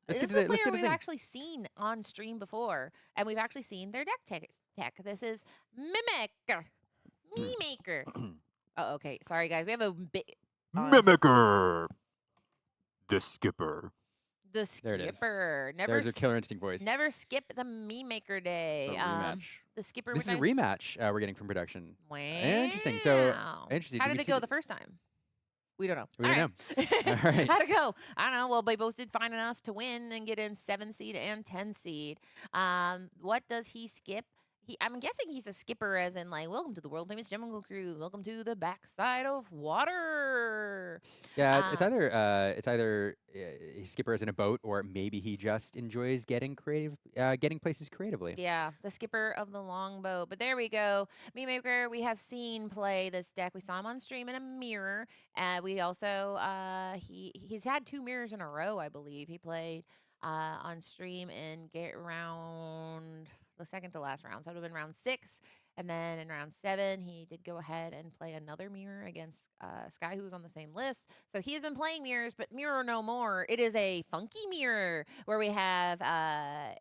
This is a player we've actually seen on stream before, and we've actually seen their deck tech. This is Memaker. Memaker. Oh, okay. Sorry, guys. We have a big... Memaker. TheSkipper. There it is. Never There's a Killer Instinct voice. Never skip the Memaker day. Rematch. TheSkipper. This is a rematch we're getting from production. Wow. Interesting. So, interesting. How did it go the first time? We don't know. We don't know. All right. How'd it go? I don't know. Well, they both did fine enough to win and get in 7 seed and 10 seed. What does he skip? I'm guessing he's a skipper, as in like, welcome to the world famous jungle cruise. Welcome to the backside of water. Yeah, it's either he's a skipper as in a boat, or maybe he just enjoys getting places creatively. Yeah, the skipper of the longboat. But there we go. Memaker, we have seen play this deck. We saw him on stream in a mirror. We also he's had 2 mirrors in a row, I believe. He played on stream in round. The second to last round. So it would have been round 6. And then in round 7, he did go ahead and play another mirror against Sky, who was on the same list. So he has been playing mirrors, but mirror no more. It is a funky mirror where we have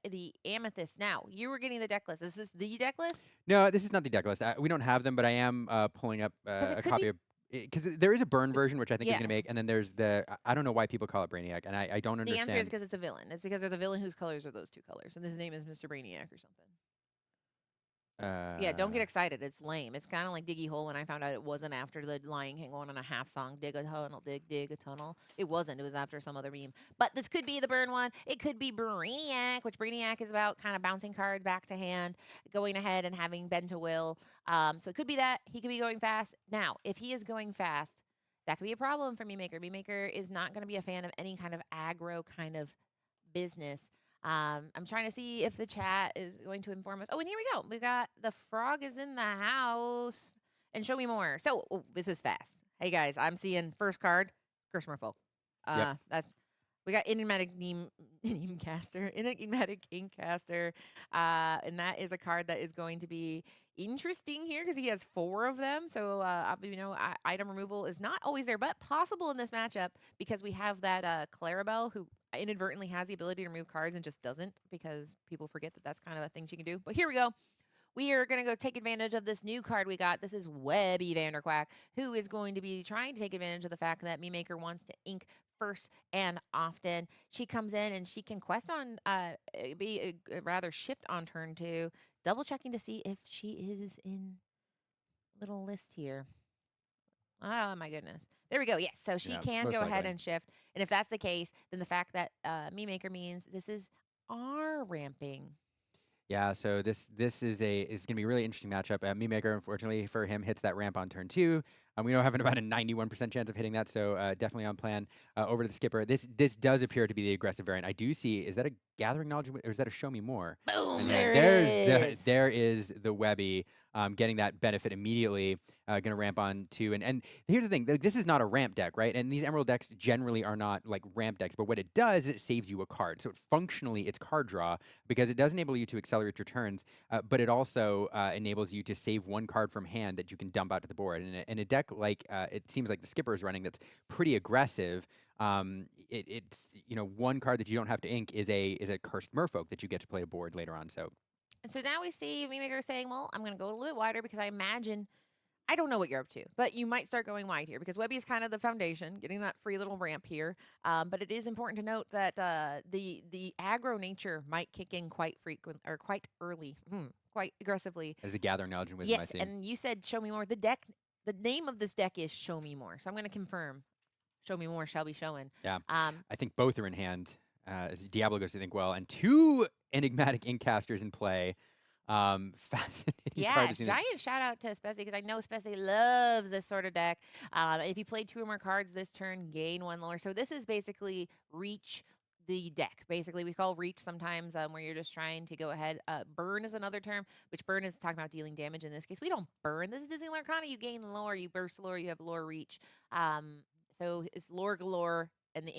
the amethyst. Now, you were getting the deck list. Is this the deck list? No, this is not the deck list. We don't have them, but I am pulling up a copy of... Because there is a burn version, which I think he's going to make, and then there's I don't know why people call it Brainiac, and I don't understand. The answer is because it's a villain. It's because there's a villain whose colors are those 2 colors, and his name is Mr. Brainiac or something. Yeah, don't get excited. It's lame. It's kind of like Diggy Hole when I found out it wasn't after the Lion King going on a half song, dig a tunnel, dig a tunnel. It wasn't. It was after some other meme. But this could be the burn one. It could be Brainiac, which Brainiac is about kind of bouncing cards back to hand, going ahead and having bend to will. So it could be that. He could be going fast. Now, if he is going fast, that could be a problem for Memaker. Memaker is not going to be a fan of any kind of aggro kind of business. I'm trying to see if the chat is going to inform us. Oh, and here we go. We got the frog is in the house. And show me more. So, this is fast. Hey, guys, I'm seeing first card, Curse Merfolk. Yep. We got Enigmatic Inkcaster. And that is a card that is going to be interesting here because he has 4 of them. So, item removal is not always there, but possible in this matchup because we have that Clarabelle who inadvertently has the ability to remove cards and just doesn't because people forget that that's kind of a thing she can do. But here we go. We are going to go take advantage of this new card we got. This is Webby Vanderquack, who is going to be trying to take advantage of the fact that Memaker wants to ink first and often. She comes in and she can quest on, rather shift on turn 2, double checking to see if she is in little list here. Oh, my goodness. There we go. Yes. So she can go ahead and shift. And if that's the case, then the fact that Memaker means this is our ramping. Yeah, so this is going to be a really interesting matchup. Memaker, unfortunately for him, hits that ramp on turn 2. We know having about a 91% chance of hitting that, so definitely on plan. Over to the skipper. This does appear to be the aggressive variant. I do see. Is that a Gathering Knowledge, or is that a Show Me More? Boom! And there is the Webby getting that benefit immediately. Going to ramp on 2. And here's the thing. This is not a ramp deck, right? And these Emerald decks generally are not like ramp decks. But what it does, it saves you a card. So functionally, it's card draw because it does enable you to accelerate your turns. But it also enables you to save 1 card from hand that you can dump out to the board. And in a deck like it seems like the skipper is running that's pretty aggressive. It's 1 card that you don't have to ink is a cursed merfolk that you get to play a board later on. So now we see Memaker saying, well, I'm going to go a little bit wider because I imagine, I don't know what you're up to, but you might start going wide here because Webby is kind of the foundation, getting that free little ramp here. But it is important to note that the aggro nature might kick in quite frequent or quite early, quite aggressively. There's a Gathering Knowledge and Wisdom. Yes, and you said Show Me More. The name of this deck is Show Me More. So I'm going to confirm. Show Me More shall be shown. Yeah. I think both are in hand. As Diablo goes to think well, and 2 Enigmatic Inkcasters in play. Fascinating. Yeah, giant shout out to Spessy because I know Spessy loves this sort of deck. If you play 2 or more cards this turn, gain 1 lore. So this is basically reach the deck. Basically, we call reach sometimes where you're just trying to go ahead. Burn is another term, which burn is talking about dealing damage. In this case, we don't burn. This is Disney Lorcana. You gain lore, you burst lore, you have lore reach. So it's lore galore, and the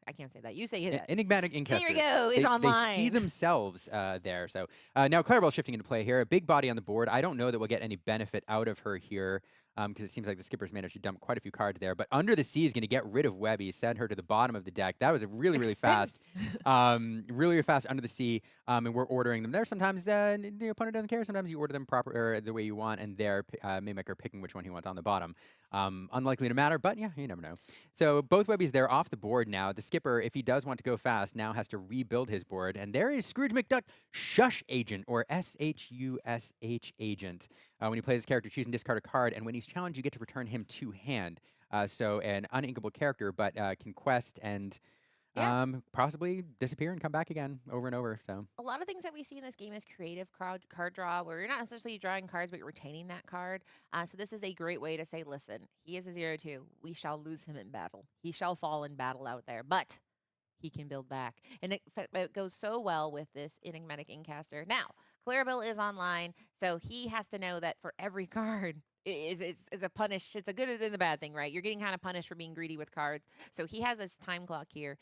I can't say that. You say that. Enigmatic Inkcasters. There we go. It's online. They see themselves there. So now Clarabelle shifting into play here. A big body on the board. I don't know that we'll get any benefit out of her here. because it seems like the Skipper's managed to dump quite a few cards there. But Under the Sea is going to get rid of Webby, send her to the bottom of the deck. That was a really fast, really fast Under the Sea. And we're ordering them there. Sometimes the opponent doesn't care. Sometimes you order them proper or the way you want, and they're Memaker picking which one he wants on the bottom. Unlikely to matter, but yeah, you never know. So both Webbies there off the board now. The Skipper, if he does want to go fast, now has to rebuild his board. And there is Scrooge McDuck, Shush Agent, or SHUSH Agent. When you play this character, choose and discard a card, and when he's challenged, you get to return him to hand. So an uninkable character, but can quest and possibly disappear and come back again over and over. So A lot of things that we see in this game is creative card draw, where you're not necessarily drawing cards, but you're retaining that card. So this is a great way to say, listen, he is a 0-2. We shall lose him in battle. He shall fall in battle out there, but he can build back. And it goes so well with this enigmatic incaster. Now, Clarabelle is online, so he has to know that for every card is a punish. It's a good and a bad thing, right? You're getting kind of punished for being greedy with cards. So he has this time clock here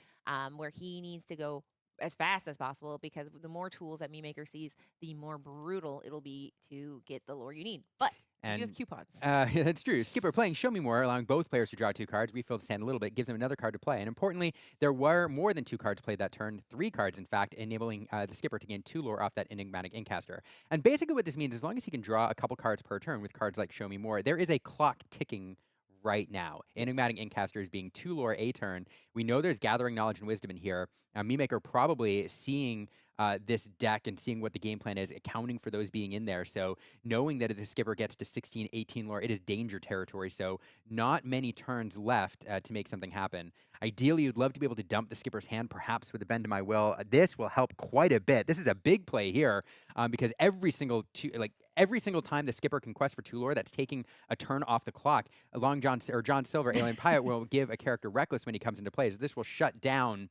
where he needs to go as fast as possible, because the more tools that Memaker sees, the more brutal it'll be to get the lore you need. But you have coupons. That's true. Skipper playing Show Me More, allowing both players to draw 2 cards, refill the stand a little bit, gives them another card to play. And importantly, there were more than 2 cards played that turn, 3 cards, in fact, enabling the Skipper to gain 2 lore off that enigmatic incaster. And basically what this means, as long as he can draw a couple cards per turn with cards like Show Me More, there is a clock ticking right now. Enigmatic Incaster is being 2 lore a turn. We know there's Gathering Knowledge and Wisdom in here. Memaker probably seeing this deck and seeing what the game plan is, accounting for those being in there. So knowing that if the Skipper gets to 16, 18 lore, it is danger territory. So not many turns left to make something happen. Ideally, you'd love to be able to dump the Skipper's hand, perhaps with a Bend to My Will. This will help quite a bit. This is a big play here because every single time the Skipper can quest for 2 lore, that's taking a turn off the clock. John Silver, Alien Pirate, will give a character Reckless when he comes into play. So this will shut down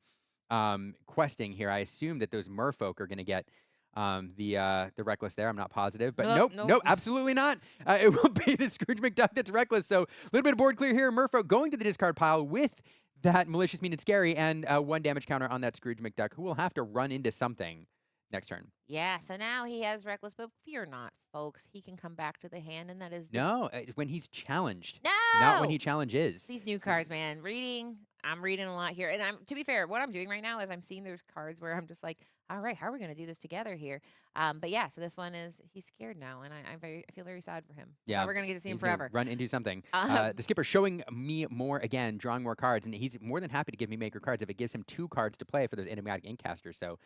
questing here. I assume that those merfolk are going to get the Reckless there. I'm not positive, but nope, absolutely not. It will be the Scrooge McDuck that's Reckless. So a little bit of board clear here. Merfolk going to the discard pile with that Malicious, Mean, and Scary, and 1 damage counter on that Scrooge McDuck, who will have to run into something next turn. Yeah, so now he has Reckless, but fear not, folks. He can come back to the hand, and that is when he's challenged. No! Not when he challenges. These new cards, man. I'm reading a lot here. And to be fair, what I'm doing right now is I'm seeing those cards where I'm just like, all right, how are we going to do this together here? But yeah, so this one is, he's scared now, and I feel very sad for him. Yeah. We're going to get to see him forever. Run into something. The Skipper showing me more again, drawing more cards, and he's more than happy to give me Maker cards if it gives him 2 cards to play for those enigmatic incasters. So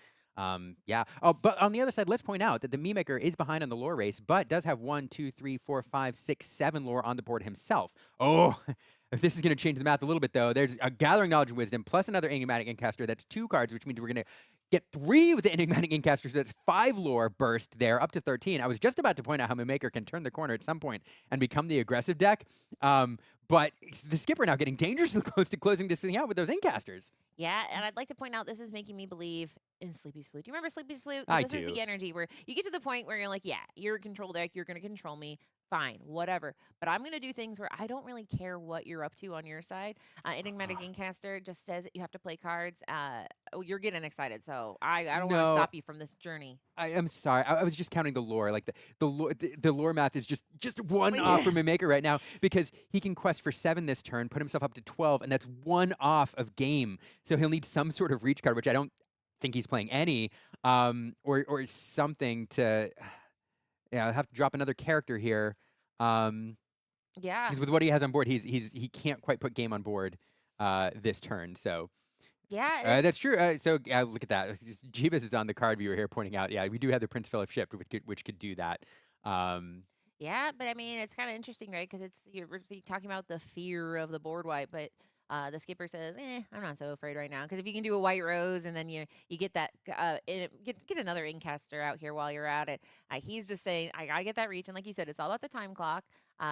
yeah. Oh, but on the other side, let's point out that the Memaker is behind on the lore race, but does have 1, 2, 3, 4, 5, 6, 7 lore on the board himself. Oh, if this is going to change the math a little bit, though, there's a Gathering Knowledge and Wisdom plus another Enigmatic Incaster. That's 2 cards, which means we're going to get 3 with the Enigmatic Incaster. So that's 5 lore burst there, up to 13. I was just about to point out how Memaker can turn the corner at some point and become the aggressive deck. But the Skipper now getting dangerously close to closing this thing out with those Incasters. Yeah, and I'd like to point out this is making me believe in Sleepy's Flute. Do you remember Sleepy's Flute? This is the energy where you get to the point where you're like, yeah, you're a control deck, you're going to control me. Fine, whatever. But I'm going to do things where I don't really care what you're up to on your side. Enigmatic Incaster just says that you have to play cards. You're getting excited, so I don't want to stop you from this journey. I am sorry. I was just counting the lore. Like the lore math is just 1 off from Memaker right now, because he can quest for 7 this turn, put himself up to 12, and that's 1 off of game. So he'll need some sort of reach card, which I don't think he's playing any, or something to. Yeah, I'll have to drop another character here. Yeah. Because with what he has on board, he can't quite put game on board this turn. So yeah, that's true. So look at that. Jebas is on the card viewer here pointing out. Yeah, we do have the Prince Philip ship, which could do that. Yeah, but I mean, it's kind of interesting, right? Because you're talking about the fear of the board wipe, but the Skipper says, I'm not so afraid right now. Because if you can do a White Rose and then you get that, get another Incaster out here while you're at it, he's just saying, I got to get that reach. And like you said, it's all about the time clock.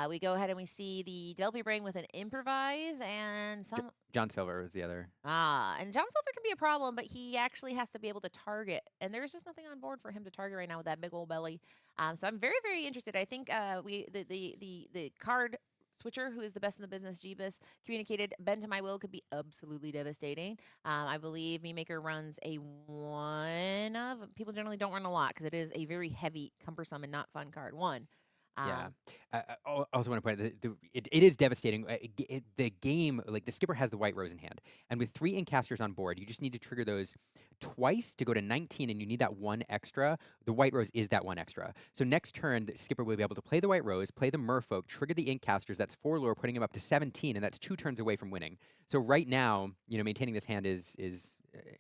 We go ahead and we see the Developer Brain with an Improvise and some... John Silver was the other. And John Silver can be a problem, but he actually has to be able to target. And there's just nothing on board for him to target right now with that big old belly. So I'm very, very interested. I think the card switcher, who is the best in the business, Jebas, communicated Bend to My Will could be absolutely devastating. I believe Memaker runs a 1 of... People generally don't run a lot because it is a very heavy, cumbersome, and not fun card. 1. Yeah. Also want to point out that it is devastating. The game, like the skipper has the white rose in hand, and with 3 incasters on board, you just need to trigger those twice to go to 19, and you need that 1 extra. The white rose is that 1 extra. So next turn, the skipper will be able to play the white rose, play the merfolk, trigger the incasters. That's 4 lore, putting him up to 17, and that's 2 turns away from winning. So right now, maintaining this hand is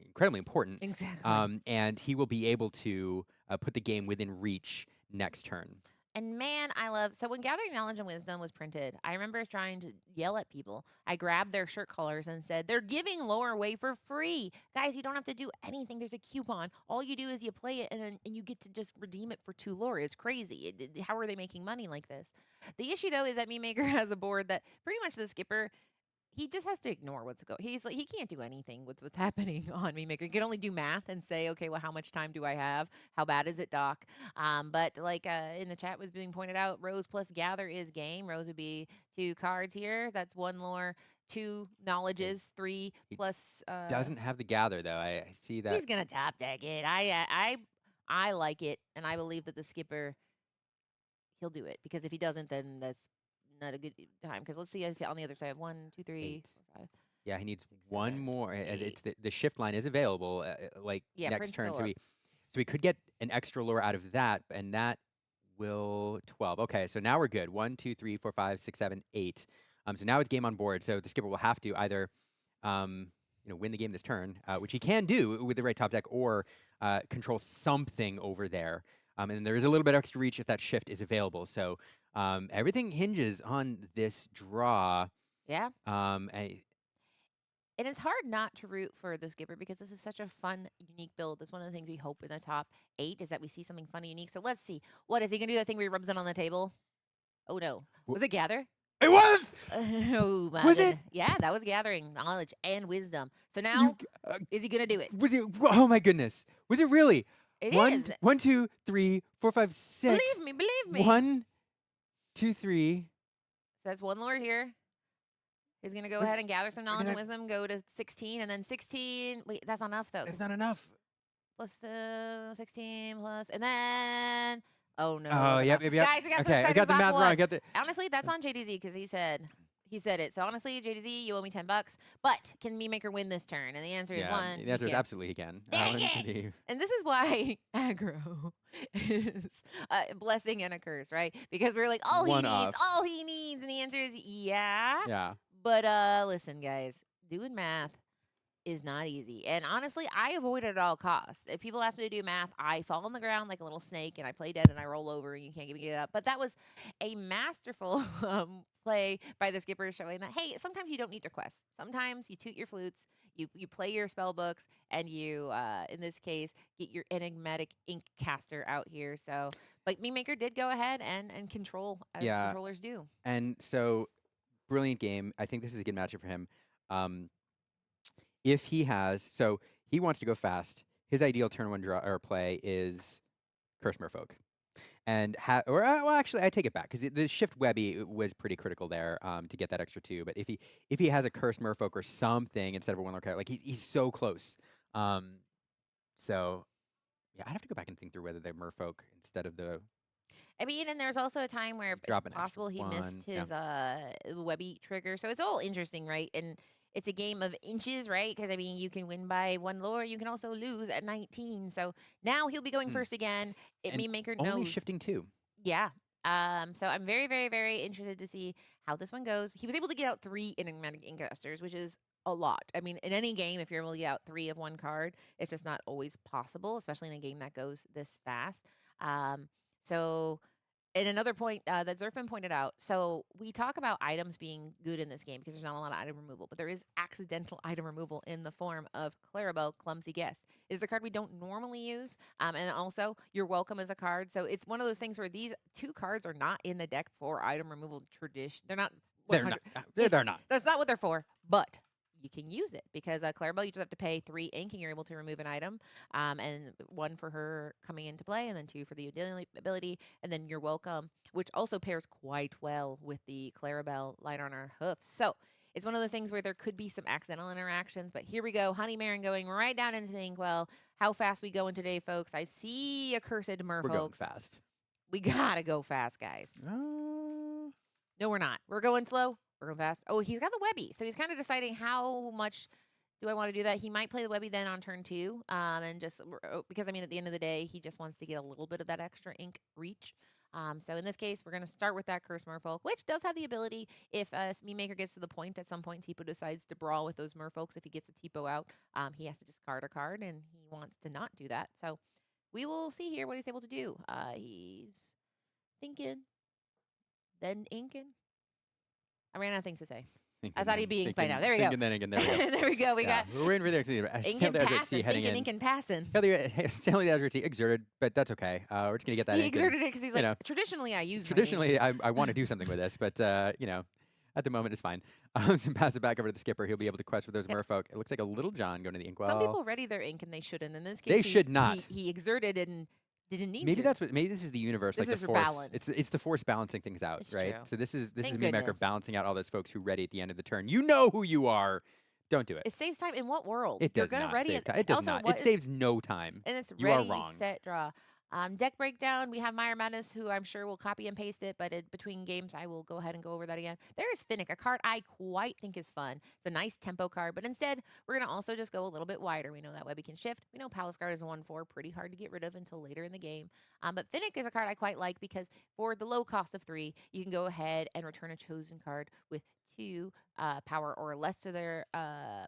incredibly important. Exactly. And he will be able to put the game within reach next turn. And man, I love so when Gathering Knowledge and Wisdom was printed, I remember trying to yell at people. I grabbed their shirt collars and said, "They're giving lore away for free. Guys, you don't have to do anything. There's a coupon. All you do is you play it and you get to just redeem it for 2 lore. It's crazy. How are they making money like this?" The issue though is that Memaker has a board that pretty much the skipper he just has to ignore what's going. He's like he can't do anything with what's happening on Memaker. He can only do math and say, okay, well, how much time do I have? How bad is it, Doc? But like in the chat was being pointed out, Rose plus Gather is game. Rose would be 2 cards here. That's 1 lore, 2 knowledges, 3 He plus. doesn't have the gather though. I see that. He's gonna top deck it. I like it, and I believe that the skipper he'll do it because if he doesn't, then that's not a good time. Because let's see if on the other side, 1, 2, 3, 8. 4, 5. Yeah, he needs 6, 1 7, more. And 8. it's the shift line is available like Yeah, next Prince turn. So Philip. we could get an extra lure out of that, and that will 12. Okay, so now we're good. 1, 2, 3, 4, 5, 6, 7, 8. So now it's game on board. So the skipper will have to either win the game this turn, which he can do with the right top deck, or control something over there. And there is a little bit of extra reach if that shift is available. So everything hinges on this draw. Yeah. Um, And it's hard not to root for the skipper because this is such a fun, unique build. That's one of the things we hope in the top 8 is that we see something fun and unique. So let's see. What is he gonna do? That thing where he rubs it on the table? Oh no. Was it gather? It was. Oh my Was goodness. it? Yeah, that was gathering knowledge and wisdom. So You now is he gonna do it? was it? Oh my goodness! Was it really? It One, is. 1, 2, 3, 4, 5, 6. Believe me. 1, 2, 3. So that's 1 lord here. He's gonna go We're- ahead and gather some knowledge gonna- and wisdom, go to 16, and then 16. Wait, that's not enough though. It's not enough. Plus 16 plus, and then oh no! Oh, yep. Guys, we got so Okay, I excited got the about math wrong. I one. got the. Honestly, that's on JDZ because he said it. So honestly, JDZ, you owe me $10. But can Memaker win this turn? And the answer is Yeah, 1. the answer he is can. absolutely he can. Dang It it! can be- And this is why aggro is a blessing and a curse, right? Because we're like, all One he needs, and the answer is yeah. Yeah. But listen, guys, doing math is not easy. And honestly, I avoid it at all costs. If people ask me to do math, I fall on the ground like a little snake and I play dead and I roll over and you can't get up. But that was a masterful play by the skipper showing that, hey, sometimes you don't need your quests. Sometimes you toot your flutes, you play your spell books, and you, in this case, get your enigmatic ink caster out here. So, but Memaker did go ahead and control as Yeah. controllers do. And so, brilliant game. I think this is a good matchup for him. If he has, so he wants to go fast. His ideal turn 1 draw or play is Curse Merfolk. And well, actually, I take it back because the shift Webby was pretty critical there to get that extra 2. But if he has a Cursed Merfolk or something instead of a 1 lore character, like he's so close. So yeah, I'd have to go back and think through whether they're Merfolk instead of the. I mean, and there's also a time where Drop it's an extra possible he missed 1, his Webby trigger. So it's all interesting, right? And it's a game of inches, right? Because I mean, you can win by 1 lore, you can also lose at 19. So now he'll be going first again. And Memaker only knows. shifting 2. Yeah. So I'm very, very, very interested to see how this one goes. He was able to get out 3 enigmatic incasters, which is a lot. I mean, in any game, if you're able to get out 3 of 1 card, it's just not always possible, especially in a game that goes this fast. So and another point that Zerfin pointed out, so we talk about items being good in this game because there's not a lot of item removal, but there is accidental item removal in the form of Clarabelle, Clumsy Guest. It is a card we don't normally use, and also You're Welcome is a card. So it's one of those things where these 2 cards are not in the deck for item removal tradition. They're not. They're not. They're not. That's not what they're for, but you can use it because Clarabelle, you just have to pay 3 ink and you're able to remove an item, and 1 for her coming into play, and then 2 for the ability, and then You're Welcome, which also pairs quite well with the Clarabelle light on her hoofs. So it's one of those things where there could be some accidental interactions, but here we go. Honey Marin going right down into the inkwell. How fast we going today, folks? I see a cursed merfolk. We're going fast. We gotta go fast, guys. Uh, No, we're not. We're going slow. We're going fast. Oh, he's got the Webby, so he's kind of deciding how much do I want to do that. He might play the Webby then on turn 2, and just because I mean, at the end of the day, he just wants to get a little bit of that extra ink reach. So in this case, we're going to start with that Curse Merfolk, which does have the ability, if Memaker gets to the point, at some point, Tipo decides to brawl with those Merfolks. If he gets a Tipo out, he has to discard a card, and he wants to not do that. So we will see here what he's able to do. He's thinking, then inking. I ran out of things to say. I thought he'd be inked by now. There we go. Thinking, then again, there we go. There we go. We got We're waiting for the Ink ink and passing. Thinking ink and passing. Stanley the Azure exerted, but that's okay. We're just gonna get that. He ink exerted it because he's like, traditionally I use. Traditionally, I want to do something with this, but at the moment it's fine. So pass it back over to the skipper. He'll be able to quest for those merfolk. It looks like a little John going to the inkwell. Some people ready their ink and they shouldn't. In this case, they should not. He exerted and didn't need maybe to. That's what. Maybe this is the universe, this like is the for force. Balance. It's the force balancing things out, it's right? True. So this is Thank Memaker goodness. balancing out all those folks who ready at the end of the turn. You know who you are. Don't do it. It saves time. In what world? It does You're gonna not ready save it. time. It does Also, not. It saves no time. And it's you ready, are wrong. set, draw. Deck breakdown. We have Meyer Madness, who I'm sure will copy and paste it, but between games, I will go ahead and go over that again. There is Finnick, a card I quite think is fun. It's a nice tempo card, but instead, we're going to also just go a little bit wider. We know that Webby can shift. We know Palace Guard is a 1/4, pretty hard to get rid of until later in the game. But Finnick is a card I quite like because for the low cost of 3, you can go ahead and return a chosen card with 2 power or less to their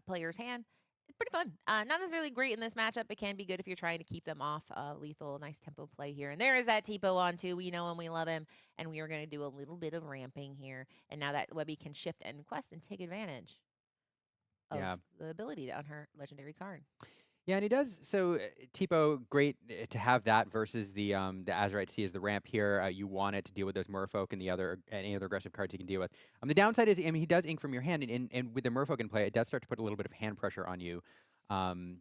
player's hand. It's pretty fun. Not necessarily great in this matchup. It can be good if you're trying to keep them off lethal. Nice tempo play here. And there is that Tipo on too. We know him. We love him. And we are going to do a little bit of ramping here. And now that Webby can shift and quest and take advantage of the ability on her legendary card. Yeah, and he does. So Tipo, great to have that versus the Azurite Sea as the ramp here. You want it to deal with those Merfolk and any other aggressive cards he can deal with. The downside is, I mean, he does ink from your hand, and with the Merfolk in play, it does start to put a little bit of hand pressure on you. In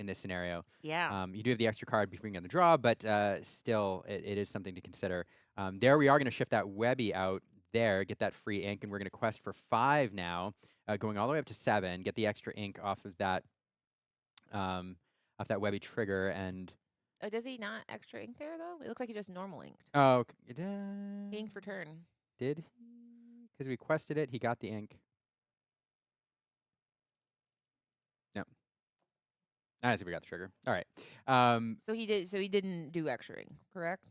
this scenario. Yeah. You do have the extra card before you get the draw, but still, it is something to consider. There we are going to shift that Webby out there, get that free ink, and we're going to quest for 5 now, going all the way up to 7, get the extra ink off of that Webby trigger, and does he not extra ink there though? It looks like he just normal inked. Oh, he inked for turn. Did he? Because we quested it, he got the ink. No. I see we got the trigger. All right. So he did. So he didn't do extra ink, correct?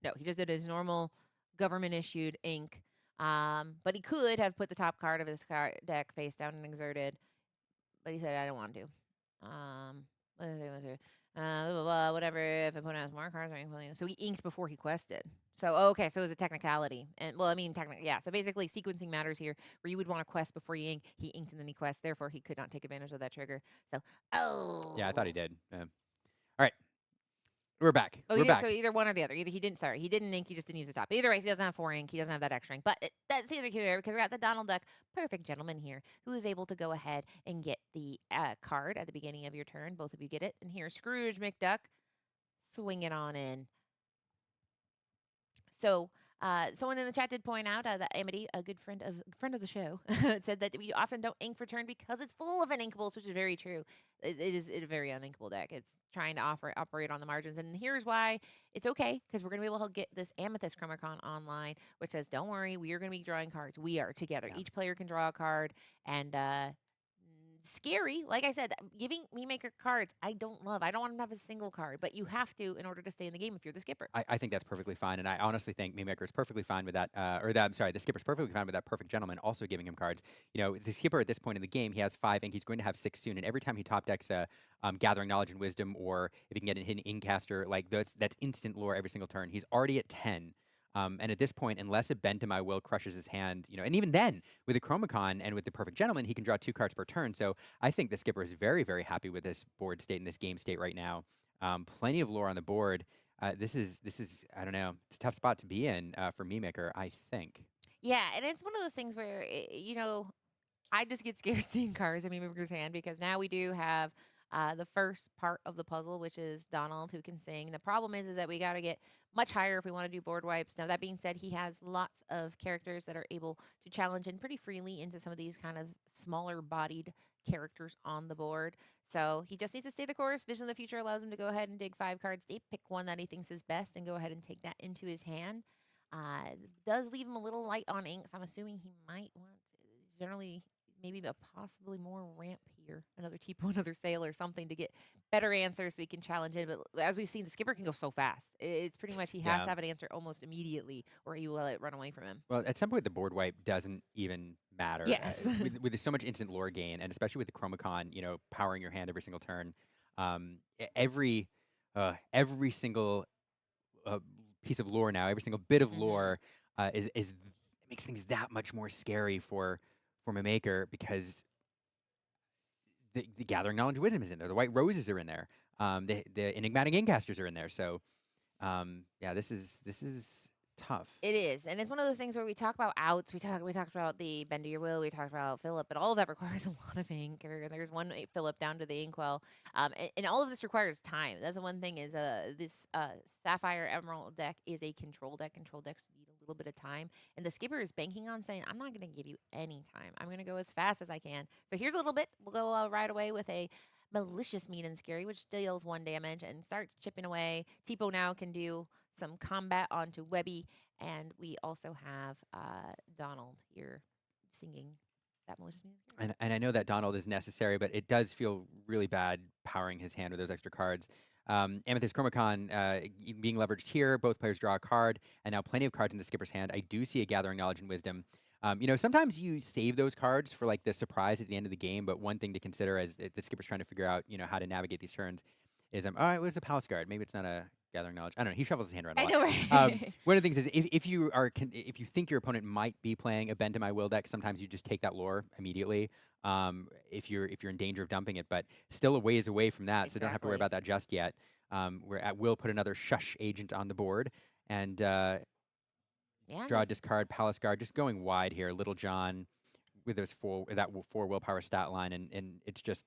No, he just did his normal government issued ink. But he could have put the top card of his deck face down and exerted. But he said, I don't want to. Whatever. If I put out more cards or anything, so he inked before he quested. So okay, so it was a technicality, and well, I mean, technically, yeah. So basically, sequencing matters here, where you would want to quest before you ink. He inked and then he quests, therefore he could not take advantage of that trigger. So, yeah, I thought he did. All right. We're back. We're back. So either one or the other. Either he didn't ink, he just didn't use the top. Either way, he doesn't have 4 ink, he doesn't have that extra ink. But that's either here because we got the Donald Duck, perfect gentleman here, who is able to go ahead and get the card at the beginning of your turn. Both of you get it. And here's Scrooge McDuck, swing it on in. So someone in the chat did point out that Amity, a good friend of the show, said that we often don't ink for turn because it's full of uninkables, which is very true. It is a very uninkable deck. It's trying to operate on the margins, and here's why it's okay, because we're going to be able to get this Amethyst Chromicon online, which says, don't worry, we are going to be drawing cards. We are together. Yeah. Each player can draw a card, and scary. Like I said, giving Memaker cards, I don't love. I don't want to have a single card, but you have to in order to stay in the game if you're the skipper. I think that's perfectly fine, and I honestly think Memaker is perfectly fine with that. The skipper's perfectly fine with that perfect gentleman also giving him cards. The skipper at this point in the game, he has 5 ink. He's going to have 6 soon, and every time he top decks Gathering Knowledge and Wisdom, or if he can get a hidden Incaster, like that's instant lore every single turn. He's already at 10. And at this point, unless a Bend to My Will crushes his hand, and even then, with the Chromicon and with the Perfect Gentleman, he can draw 2 cards per turn. So I think the skipper is very, very happy with this board state and this game state right now. Plenty of lore on the board. This is I don't know, it's a tough spot to be in for Memaker, I think. Yeah, and it's one of those things where, I just get scared seeing cards in Memaker's hand, because now we do have the first part of the puzzle, which is Donald, who can sing. The problem is that we got to get much higher if we want to do board wipes. Now, that being said, he has lots of characters that are able to challenge in pretty freely into some of these kind of smaller bodied characters on the board. So he just needs to stay the course. Vision of the Future allows him to go ahead and dig 5 cards deep, pick one that he thinks is best, and go ahead and take that into his hand. Does leave him a little light on ink, so I'm assuming he might want generally maybe a possibly more ramp here, another Tipo, another Sailor, something to get better answers so he can challenge it. But as we've seen, the skipper can go so fast. It's pretty much he has Yeah. to have an answer almost immediately, or he will let it run away from him. Well, at some point, the board wipe doesn't even matter. Yes. With so much instant lore gain, and especially with the Chromacon, powering your hand every single turn, every single piece of lore now, every single bit of lore is makes things that much more scary for Memaker because the Gathering Knowledge Wisdom is in there, the White Roses are in there, the Enigmatic Incasters are in there. So, yeah, this is tough. It is, and it's one of those things where we talk about outs. We talked about the bend to your will. We talked about Philip, but all of that requires a lot of ink. There's one Philip down to the inkwell, and all of this requires time. That's the one thing is this Sapphire Emerald deck is a control deck. Control decks need a little bit of time, and the skipper is banking on saying, "I'm not going to give you any time. I'm going to go as fast as I can." So here's a little bit. We'll go right away with a Malicious Mean and Scary, which deals 1 damage and starts chipping away. Tipo now can do some combat onto Webby, and we also have Donald here singing that Malicious Mean and Scary. And I know that Donald is necessary, but it does feel really bad powering his hand with those extra cards. Amethyst Chromacon being leveraged here, both players draw a card, and now plenty of cards in the skipper's hand. I do see a Gathering Knowledge and Wisdom. Sometimes you save those cards for like the surprise at the end of the game, but one thing to consider as the skipper's trying to figure out, how to navigate these turns is, all right, what's a Palace Guard? Maybe it's not a Gathering Knowledge. I don't know. He shuffles his hand around a lot. I know, right? One of the things is if you think your opponent might be playing a Bend to My Will deck, sometimes you just take that lore immediately. If you're in danger of dumping it, but still a ways away from that, so don't have to worry about that just yet. We're at will put another Shush agent on the board and draw a discard Palace Guard, just going wide here. Little John with those 4 willpower stat line, and it's just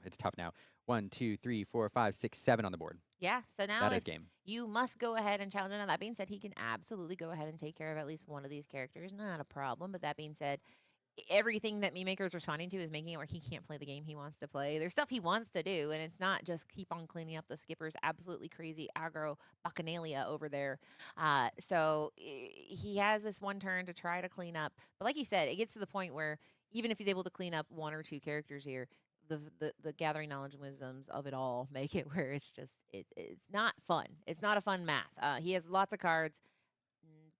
it's tough now. 1, 2, 3, 4, 5, 6, 7 on the board. Yeah, so now That is game. you must go ahead and challenge him. Now, that being said, he can absolutely go ahead and take care of at least one of these characters. Not a problem. But that being said, everything that Memaker is responding to is making it where he can't play the game he wants to play. There's stuff he wants to do, and it's not just keep on cleaning up the skipper's absolutely crazy aggro bacchanalia over there. So he has this one turn to try to clean up. But like you said, it gets to the point where even if he's able to clean up 1 or 2 characters here, the Gathering Knowledge and Wisdoms of it all make it where it's just it's not fun. It's not a fun math. He has lots of cards,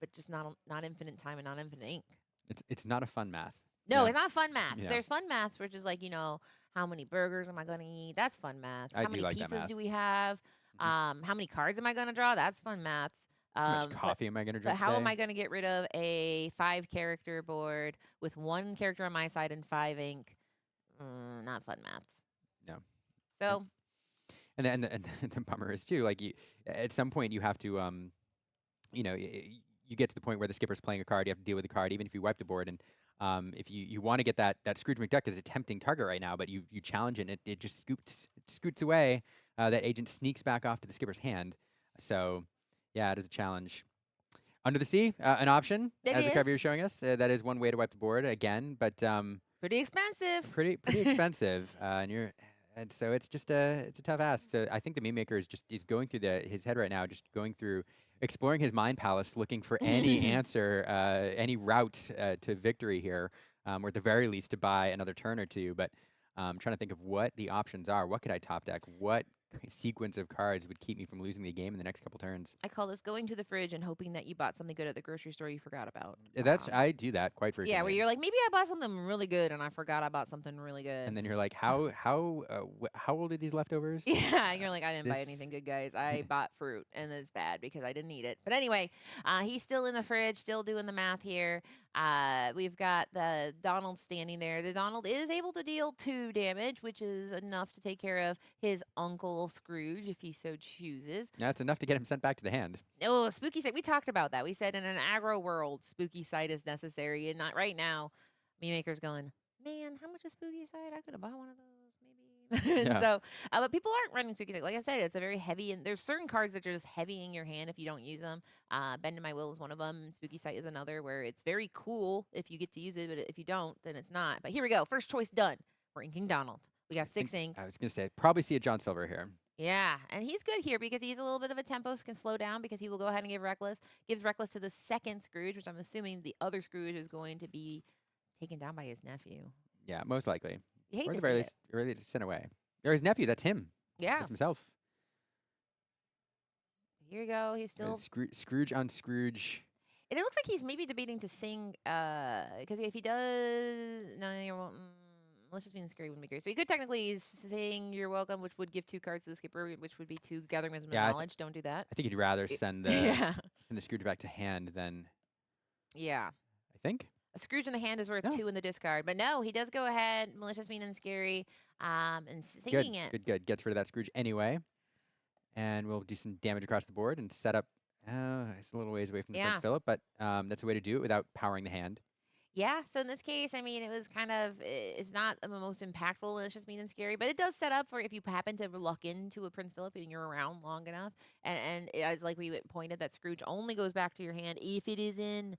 but just not infinite time and not infinite ink. It's not a fun math. No, it's not fun maths. Yeah. There's fun maths, which is like, how many burgers am I going to eat? That's fun maths. I How do many like that pizzas math. do we have? How many cards am I going to draw? That's fun maths. How much coffee am I going to But drink how am today? I going to get rid of a 5-character board with 1 character on my side and 5 ink? Not fun maths. No. So And the bummer is too, like at some point you have to, you get to the point where the skipper's playing a card, you have to deal with the card, even if you wipe the board. And if you want to get that Scrooge McDuck is a tempting target right now, but you challenge it and it just scoots away. That agent sneaks back off to the skipper's hand. So yeah, it is a challenge. Under the Sea, an option, as the cover you're showing us. That is one way to wipe the board again, but pretty expensive. pretty expensive. And so it's just it's a tough ask. So I think the Memaker is going through his head right now, just going through exploring his mind palace, looking for any answer, any route to victory here, or at the very least to buy another turn or two. But I'm trying to think of what the options are. What could I top deck? What sequence of cards would keep me from losing the game in the next couple turns? I call this going to the fridge and hoping that you bought something good at the grocery store you forgot about. I do that quite frequently. Yeah, where you're like, maybe I bought something really good and I forgot I bought something really good. And then you're like, how old are these leftovers? Yeah, you're like, I didn't buy This- anything good, guys. I bought fruit, and it's bad because I didn't eat it. But anyway, he's still in the fridge, still doing the math here. We've got the Donald standing there. The Donald is able to deal 2 damage, which is enough to take care of his Uncle Scrooge if he so chooses. That's enough to get him sent back to the hand. Oh, Spooky Sight. We talked about that. We said in an aggro world, Spooky Sight is necessary, and not right now. Memaker's going, man, how much is Spooky Sight? I could have bought one of those, maybe. Yeah. So, but people aren't running Spooky Sight. Like I said, it's a very heavy, and there's certain cards that are just heavy in your hand if you don't use them. Bend to My Will is one of them. Spooky Sight is another, where it's very cool if you get to use it, but if you don't, then it's not. But here we go. First choice done. We're inking Donald. We got 6 ink. I was going to say, probably see a John Silver here. Yeah, and he's good here because he's a little bit of a tempo, so can slow down because he will go ahead and give Reckless. Gives Reckless to the second Scrooge, which I'm assuming the other Scrooge is going to be taken down by his nephew. Yeah, most likely. You hate Or at to the very see least, really sent away. Or his nephew, that's him. Yeah. That's himself. Here you go. He's still. Scrooge on Scrooge. And it looks like he's maybe debating to sing, because if he does, no, you're welcome. Let's just be scary wouldn't be great. So he could technically sing "You're Welcome," which would give 2 cards to the skipper, which would be 2 gathering wisdom and knowledge. Don't do that. I think he'd rather send the send the Scrooge back to hand than. Yeah. I think. A Scrooge in the hand is worth 2 in the discard, but no, he does go ahead, malicious, mean, and scary, and singing it. Good. Gets rid of that Scrooge anyway, and we'll do some damage across the board and set up. It's a little ways away from the Prince Philip, but that's a way to do it without powering the hand. Yeah, so in this case, I mean, it was kind of, it's not the most impactful, and it's just mean and scary, but it does set up for if you happen to luck into a Prince Philip and you're around long enough. And as like we pointed, that Scrooge only goes back to your hand if it is in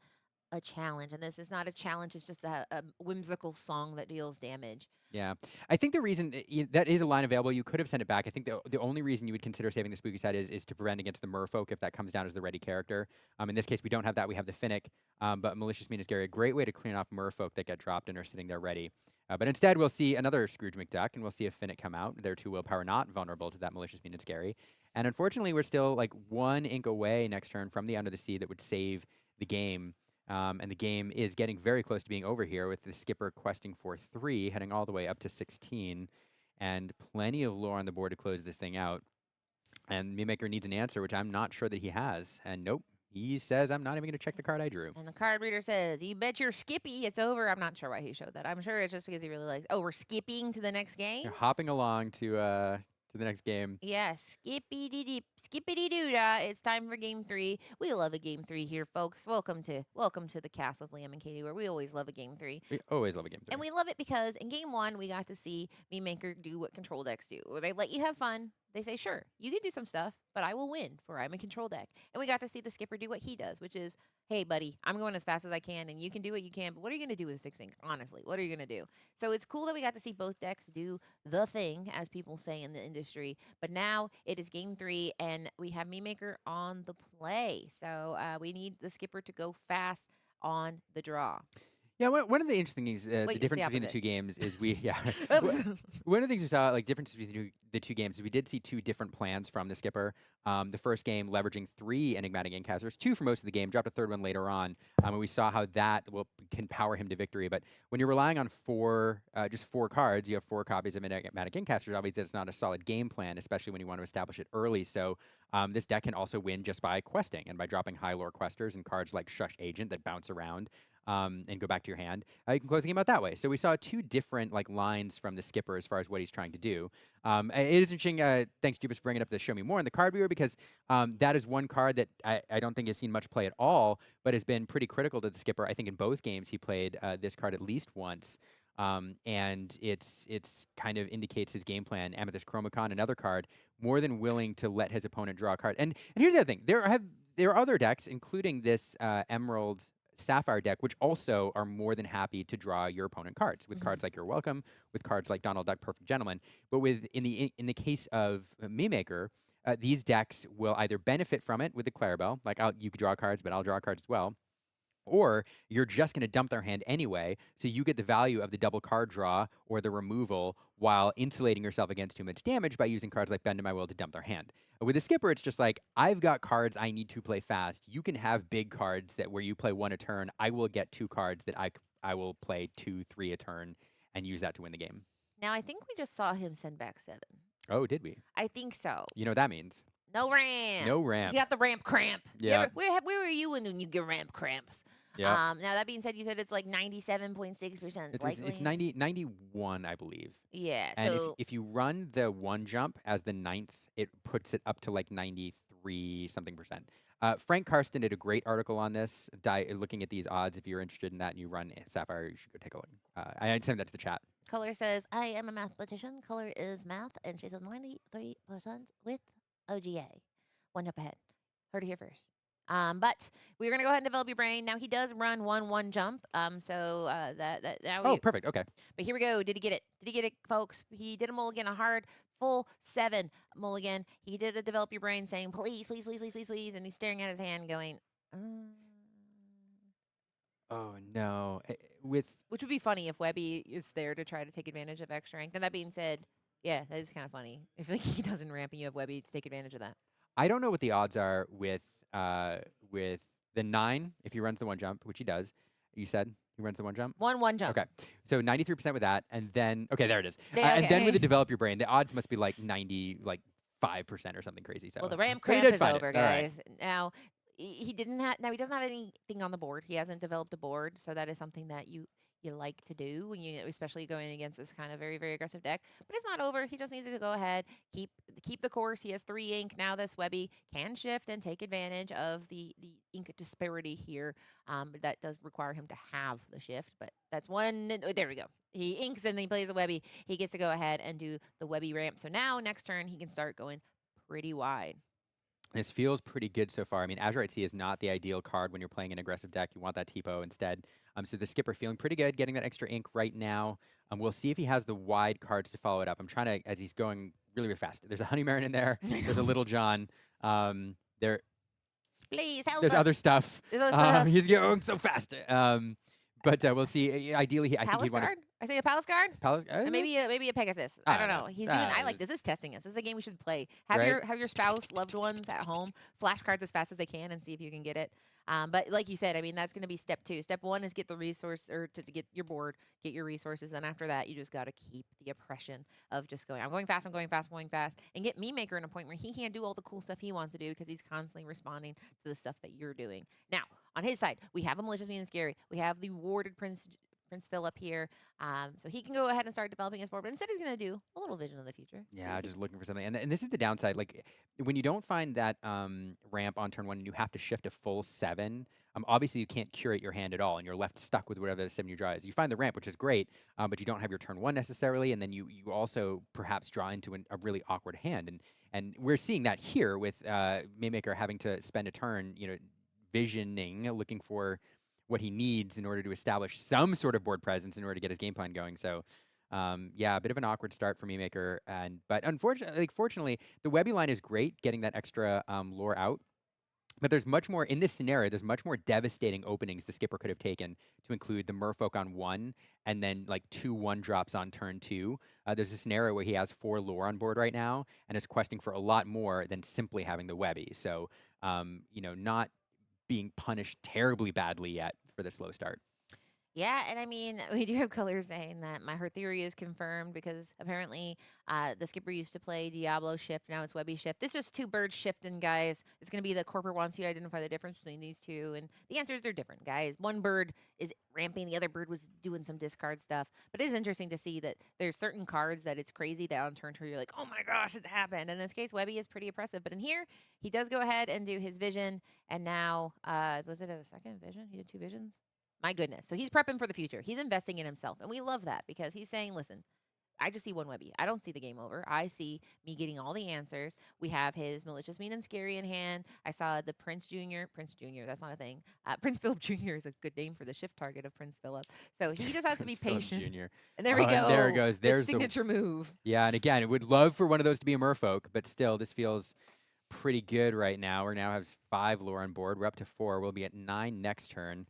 a challenge. And this is not a challenge, it's just a whimsical song that deals damage. Yeah, I think the reason that is a line available, you could have sent it back. I think the only reason you would consider saving the spooky side is to prevent against the merfolk if that comes down as the ready character. In this case, we don't have that. We have the Finnick, but malicious, mean, and scary, a great way to clean off merfolk that get dropped and are sitting there ready. But instead, we'll see another Scrooge McDuck, and we'll see a Finnick come out. Their 2 willpower not vulnerable to that malicious, mean, and scary. And unfortunately, we're still like 1 ink away next turn from the Under the Sea that would save the game. And the game is getting very close to being over here with the skipper questing for 3, heading all the way up to 16, and plenty of lore on the board to close this thing out. And Memaker needs an answer, which I'm not sure that he has. And nope, he says, I'm not even going to check the card I drew. And the card reader says, you bet your Skippy it's over. I'm not sure why he showed that. I'm sure it's just because he really likes, we're skipping to the next game? You're hopping along to the next game. Yes, skippity-doo-dah. It's time for game 3. We love a game 3 here, folks. Welcome to the cast with Liam and Katie, where we always love a game 3. We always love a game 3. And we love it because in game 1, we got to see Memaker do what control decks do. Where they let you have fun. They say, sure, you can do some stuff, but I will win, for I'm a control deck. And we got to see the skipper do what he does, which is, hey, buddy, I'm going as fast as I can, and you can do what you can, but what are you going to do with 6 ink? Honestly, what are you going to do? So it's cool that we got to see both decks do the thing, as people say in the industry. But now it is game 3, and we have Memaker on the play. So we need the skipper to go fast on the draw. Yeah, one of the interesting things, the difference between the 2 games is one of the things we saw, like differences between the 2 games, is we did see 2 different plans from the skipper. The first game leveraging 3 enigmatic incasters, 2 for most of the game, dropped a 3rd one later on, and we saw how that can power him to victory. But when you're relying on just 4 cards, you have 4 copies of enigmatic incasters. Obviously, that's not a solid game plan, especially when you want to establish it early. So this deck can also win just by questing and by dropping high lore questers and cards like Shush Agent that bounce around. And go back to your hand. You can close the game out that way. So we saw 2 different lines from the skipper as far as what he's trying to do. It is interesting. Thanks, Jebas, for bringing up the Show Me More in the card viewer, because that is one card that I don't think has seen much play at all, but has been pretty critical to the skipper. I think in both games he played this card at least once. And it's kind of indicates his game plan. Amethyst Chromacon, another card, more than willing to let his opponent draw a card. And here's the other thing: there are other decks, including this Emerald Sapphire deck, which also are more than happy to draw your opponent cards with cards like You're Welcome, with cards like Donald Duck, Perfect Gentleman. But in the case of Memaker, these decks will either benefit from it with the Clarabelle, like you could draw cards, but I'll draw cards as well. Or you're just going to dump their hand anyway, so you get the value of the double card draw or the removal while insulating yourself against too much damage by using cards like Bend to My Will to dump their hand. With the skipper, it's just like, I've got cards I need to play fast. You can have big cards that where you play 1 a turn. I will get 2 cards that I will play 2, 3 a turn and use that to win the game. Now, I think we just saw him send back 7. Oh, did we? I think so. You know what that means? No ramp. No ramp. You got the ramp cramp. Yeah. Where were you when you get ramp cramps? Yeah. Now, that being said, you said it's like 97.6% likely. It's 91, I believe. Yeah. And So if you run the 1 jump as the 9th, it puts it up to like 93 something percent. Frank Karsten did a great article on this, looking at these odds. If you're interested in that and you run Sapphire, you should go take a look. I sent that to the chat. Color says, I am a mathematician. Color is math. And she says 93% with OGA. 1 jump ahead. Heard it here first. But we're gonna go ahead and develop your brain. Now he does run 1/1 jump. So that now Oh, perfect. Okay. but here we go. Did he get it? Did he get it, folks? He did a mulligan, a hard full 7 mulligan. He did a develop your brain saying, please, please, please, please, please, please. And he's staring at his hand going, Oh no. With which would be funny if Webby is there to try to take advantage of extra rank. And that being said, yeah, that is kind of funny. If like, he doesn't ramp and you have Webby to take advantage of that. I don't know what the odds are with the 9 if he runs the 1 jump, which he does. You said he runs the 1 jump? 1/1 jump. Okay. So 93% with that, and then okay, there it is. Yeah, And then with the okay. develop your brain, the odds must be like 5% or something crazy. So Well, the ramp but he cramp did is find it. over, All right. guys. Now he didn't have. Now he doesn't have anything on the board. He hasn't developed a board, so that is something that you like to do when you, especially going against this kind of very very aggressive deck. But it's not over. He just needs to go ahead, keep the course. He has 3 ink now. This Webby can shift and take advantage of the ink disparity here. That does require him to have the shift, but that's one. There we go. He inks and then he plays a Webby. He gets to go ahead and do the Webby ramp. So now next turn he can start going pretty wide. This feels pretty good so far. I mean, Azurite Sea is not the ideal card when you're playing an aggressive deck. You want that TPO instead. So the Skipper feeling pretty good, getting that extra ink right now. We'll see if he has the wide cards to follow it up. I'm trying to, as he's going really, really fast. There's a Honey Marin in there. There's a Little John. There, Please help there's us. other stuff. There's other stuff. He's going so fast. But we'll see. Ideally, I think Palace he'd want guard? I say a Palace guard? Palace. And maybe a Pegasus. I don't know. He's doing. I like this. This is testing us. This is a game we should play. Right? Have your spouse, loved ones at home flash cards as fast as they can and see if you can get it. But like you said, I mean that's going to be step 2. Step 1 is get the resource or to get your board, get your resources. Then after that, you just got to keep the oppression of just going. I'm going fast. I'm going fast. I'm going fast, and get Memaker in a point where he can't do all the cool stuff he wants to do because he's constantly responding to the stuff that you're doing. Now on his side, we have a malicious mean and scary. We have the warded Prince Philip here. So he can go ahead and start developing his board, but instead he's going to do a little vision of the future. Yeah, just looking for something. And this is the downside. Like, when you don't find that ramp on turn 1 and you have to shift a full 7, obviously you can't curate your hand at all, and you're left stuck with whatever the 7 you draw is. You find the ramp, which is great, but you don't have your turn 1 necessarily, and then you also perhaps draw into a really awkward hand. And we're seeing that here with Memaker having to spend a turn, visioning, looking for what he needs in order to establish some sort of board presence in order to get his game plan going. So, yeah, a bit of an awkward start for Memaker. But fortunately, the Webby line is great, getting that extra lore out. But there's much more in this scenario. There's much more devastating openings the Skipper could have taken to include the Merfolk on 1 and then like 2 1-drops on turn 2. There's a scenario where he has 4 lore on board right now and is questing for a lot more than simply having the Webby. So, not being punished terribly badly yet for the slow start. Yeah, and I mean, we do have colors saying that her theory is confirmed because apparently the Skipper used to play Diablo shift, now it's Webby shift. This is just 2 birds shifting, guys. It's going to be the corporate wants you to identify the difference between these 2, and the answers are different, guys. One bird is ramping, the other bird was doing some discard stuff. But it is interesting to see that there's certain cards that it's crazy that on turn 2 you're like, oh my gosh, it happened. In this case, Webby is pretty oppressive. But in here, he does go ahead and do his vision, and now, was it a second vision? He did 2 visions? My goodness. So he's prepping for the future. He's investing in himself. And we love that because he's saying, listen, I just see one Webby. I don't see the game over. I see me getting all the answers. We have his malicious, mean, and scary in hand. I saw the Prince Jr. That's not a thing. Prince Philip Jr. is a good name for the shift target of Prince Philip. So he just has to be patient. Jr. And there we go. And there it goes. There's the signature move. Yeah, and again, I would love for one of those to be a Merfolk, but still, this feels pretty good right now. We now have 5 lore on board. We're up to 4. We'll be at 9 next turn.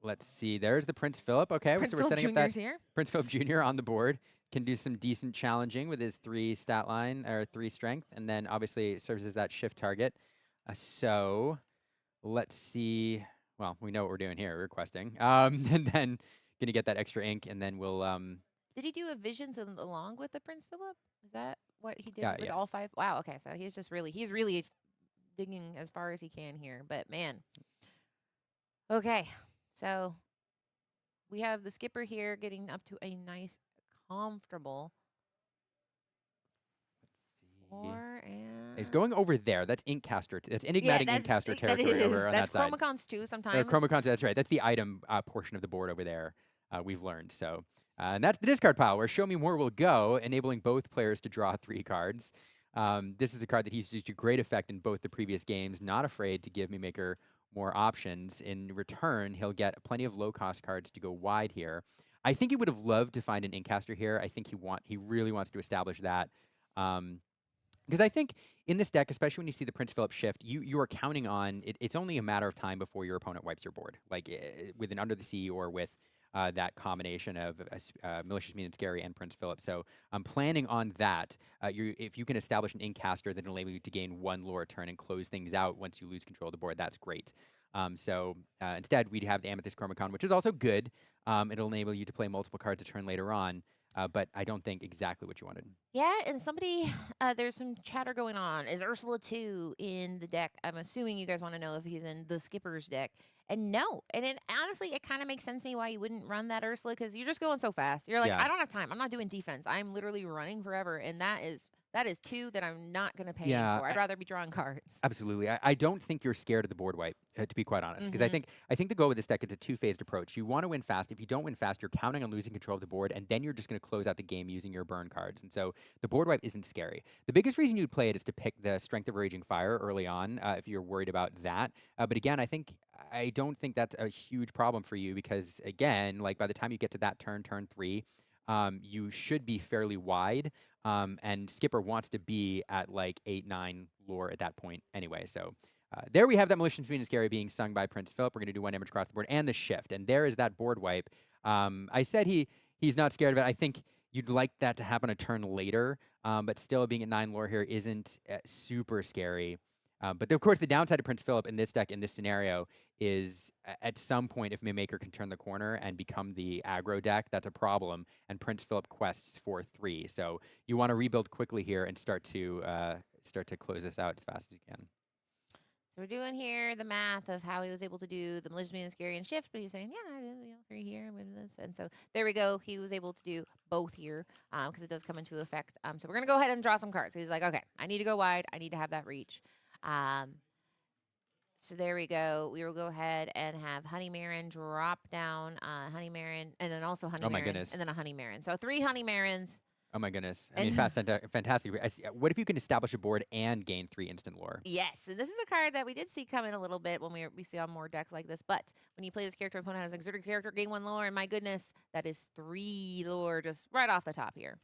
Let's see. There's the Prince Philip. Okay, Prince so we're Philip setting Jr. up is that here. Prince Philip Jr. on the board. Can do some decent challenging with his 3 stat line or 3 strength, and then obviously serves as that shift target. So let's see. Well, we know what we're doing here. We're questing, and then gonna get that extra ink, and then we'll. Did he do a visions along with the Prince Philip? Is that what he did Yeah, with yes. all 5? Wow. Okay, so he's really digging as far as he can here. But man. Okay, so we have the Skipper here getting up to a nice, comfortable Let's see. 4 and... He's going over there. That's Inkcaster. That's enigmatic Inkcaster territory over on that's that side. Chromacons too sometimes. Chromacons, that's right. That's the item portion of the board over there. We've learned. So, and that's the discard pile where Show Me More will go, enabling both players to draw 3 cards. This is a card that he's used to great effect in both the previous games. Not afraid to give Memaker more options. In return, he'll get plenty of low-cost cards to go wide here. I think he would have loved to find an Incaster here. I think he really wants to establish that. Because I think in this deck, especially when you see the Prince Philip shift, you are counting on it's only a matter of time before your opponent wipes your board, like with an Under the Sea or with that combination of Malicious, Mean, and Scary and Prince Philip. So I'm planning on that. If you can establish an Incaster that will enable you to gain 1 lore a turn and close things out once you lose control of the board, that's great. Instead, we'd have the Amethyst Chromacon, which is also good. It'll enable you to play multiple cards a turn later on. But I don't think exactly what you wanted. Yeah, and somebody, there's some chatter going on. Is Ursula 2 in the deck? I'm assuming you guys want to know if he's in the Skipper's deck. And no. And honestly, it kind of makes sense to me why you wouldn't run that Ursula, because you're just going so fast. You're like, Yeah. I don't have time. I'm not doing defense. I'm literally running forever. And that is 2 that I'm not going to pay Yeah, for. I'd rather be drawing cards. Absolutely. I don't think you're scared of the board wipe, to be quite honest. Because Mhm. I think the goal with this deck is a two-phased approach. You want to win fast. If you don't win fast, you're counting on losing control of the board, and then you're just going to close out the game using your burn cards. And so the board wipe isn't scary. The biggest reason you'd play it is to pick the Strength of Raging Fire early on, if you're worried about that. But again, I don't think that's a huge problem for you because, again, like by the time you get to that turn 3, you should be fairly wide. And Skipper wants to be at like 8-9 lore at that point anyway. So there we have that Malicious, Mean, and Scary being sung by Prince Philip. We're going to do 1 damage across the board and the shift. And there is that board wipe. I said he's not scared of it. I think you'd like that to happen a turn later. But still being at 9 lore here isn't super scary. But of course, the downside of Prince Philip in this deck, in this scenario, is at some point, if Memaker can turn the corner and become the aggro deck, that's a problem. And Prince Philip quests for 3. So you want to rebuild quickly here and start to close this out as fast as you can. So we're doing here the math of how he was able to do the Malicious, Mean, and Scary and shift, but he's saying, yeah, I did 3 here with this. And so there we go. He was able to do both here because it does come into effect. So we're going to go ahead and draw some cards. So he's like, okay, I need to go wide. I need to have that reach. So there we go. We will go ahead and have Honey Marin drop down, Honey Marin, and then also Honey Oh my Marin, goodness. and then a Honey Marin. So 3 Honey Marins. Oh my goodness. I mean, fantastic. What if you can establish a board and gain 3 instant lore? Yes, and this is a card that we did see come in a little bit when we see on more decks like this. But when you play this character, opponent has an exerted character, gain 1 lore, and my goodness, that is 3 lore just right off the top here.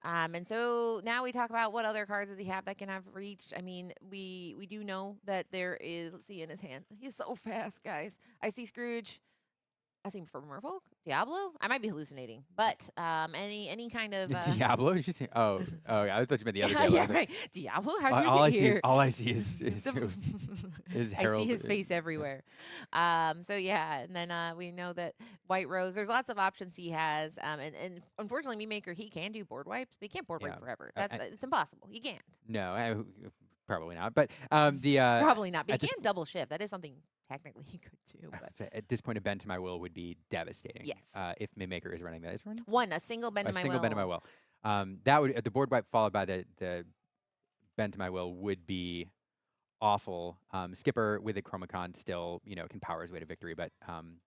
And so now we talk about what other cards does he have that can have reach. I mean, we do know that there is, let's see in his hand. He's so fast, guys. I see Scrooge. I see Merfolk, Diablo. I might be hallucinating, but any kind of Diablo? Did you say? Oh, I thought you meant the other yeah, Diablo. yeah, right. Diablo. How'd you all get I here? see, all I see is I Harold. see his face everywhere. So yeah, and then we know that White Rose. There's lots of options he has, and unfortunately, Memaker he can do board wipes, but he can't board wipe forever. It's impossible. He can't. No, probably not. But Probably not. But at he this can double shift. That is something technically he could do. But so at this point, a bend to my will would be devastating. Yes. If Memaker is running that, is running a single bend a to my single will. bend to my will. That would the board wipe followed by the bend to my will would be awful. Skipper with a Chromacon still, can power his way to victory. But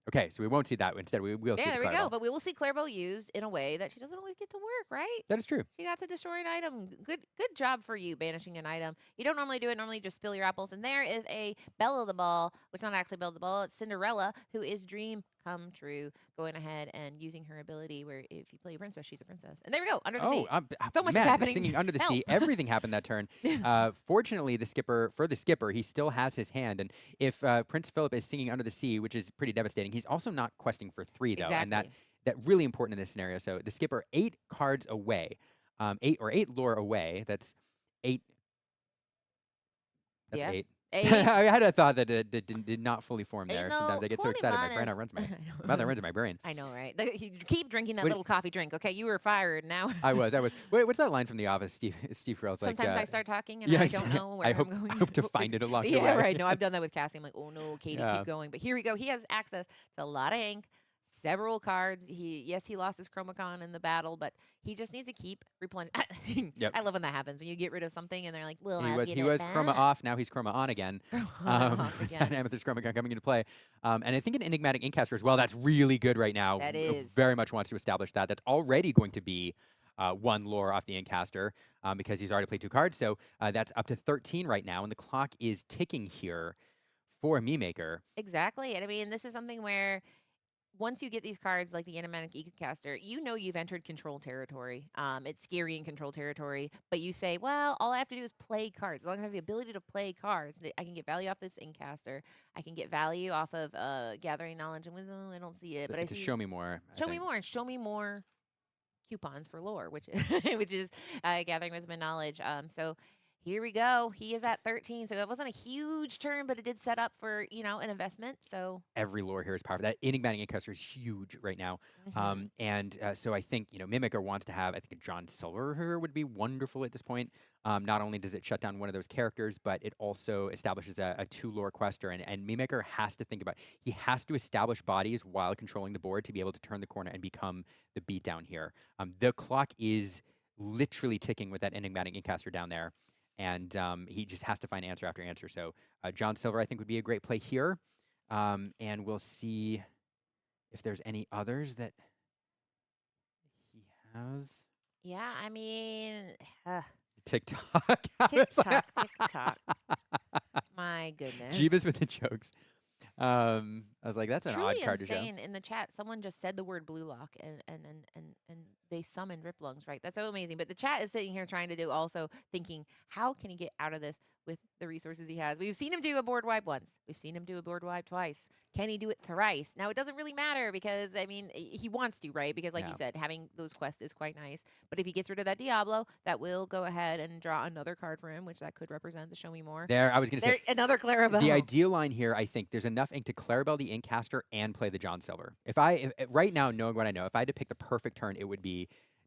okay, so we won't see that. Instead, we'll see. Yeah, there we Clairville. go. But we will see Clairville used in a way that she doesn't always get to work, right? That is true. She got to destroy an item. Good job for you, banishing an item. You don't normally do it. Normally, you just spill your apples. And there is a Belle of the Ball, which not actually Belle of the Ball. It's Cinderella, who is dream come true, going ahead and using her ability where if you play a princess, she's a princess. And there we go, under the sea. So much is happening. Singing under the sea. Everything happened that turn. Fortunately, the skipper, he still has his hand. And if Prince Philip is singing under the sea, which is pretty devastating, he's also not questing for 3, though. Exactly. And that really important in this scenario. So the skipper 8 cards away, 8 lore away. That's 8. That's Yeah. 8. 8. I had a thought that it did not fully form there. No, Sometimes I get so excited, my brain 21 runs my is- mouth runs in my brain. I know, right? You keep drinking that What- little coffee drink. Okay, you were fired. Now I was. Wait, what's that line from The Office? Steve Carell's like. sometimes I start talking and yeah, I don't know where I I'm hope, going. I hope to find it along the way. Yeah, right. No, I've done that with Cassie. I'm like, oh no, Katie, Yeah. keep going. But here we go. He has access to a lot of ink, several cards. He lost his Chromacon in the battle, but he just needs to keep replenishing. Yep. I love when that happens when you get rid of something and they're like, well, He was Chroma off. Now he's Chroma on again. off With again. that Amethyst Chroma coming into play. And I think an Enigmatic Incaster as well. That's really good right now. That is. Very much wants to establish that. That's already going to be one lore off the Incaster because he's already played 2 cards. So that's up to 13 right now, and the clock is ticking here for Memaker. Exactly. And I mean, this is something where once you get these cards like the Animatic Ecocaster, you know you've entered control territory. It's scary in control territory, but you say, well, all I have to do is play cards. As long as I have the ability to play cards, I can get value off this Incaster. I can get value off of Gathering Knowledge and Wisdom. I don't see it, but I To see show me more. I show me think. more. Show me more coupons for lore, which is which is Gathering Wisdom and Knowledge. So here we go. He is at 13. So it wasn't a huge turn, but it did set up for, an investment. So Every lore here is powerful. That enigmatic Incaster is huge right now. mhm. And so I think, Mimicker wants to have, I think a John Silver here would be wonderful at this point. Not only does it shut down one of those characters, but it also establishes a 2 lore quester. And Mimicker has to think about, he has to establish bodies while controlling the board to be able to turn the corner and become the beatdown here. The clock is literally ticking with that enigmatic Incaster down there. And he just has to find answer after answer. So John Silver, I think, would be a great play here. And we'll see if there's any others that he has. Yeah, I mean, TikTok. TikTok, TikTok. My goodness. Jebas with the jokes. I was like, that's an Truly odd card to show. insane. In the chat, someone just said the word blue lock and they summoned Rip Lungs, right? That's so amazing. But the chat is sitting here trying to do also thinking, how can he get out of this with the resources he has? We've seen him do a board wipe once. We've seen him do a board wipe twice. Can he do it thrice? Now, it doesn't really matter because, I mean, he wants to, right? Because, like Yeah. you said, having those quests is quite nice. But if he gets rid of that Diablo, that will go ahead and draw another card for him, which that could represent the Show Me More. There, I was going to say, Another Clarabelle. the ideal line here, I think, there's enough ink to Clarabelle the Incaster and play the John Silver. If right now, knowing what I know, if I had to pick the perfect turn, it would be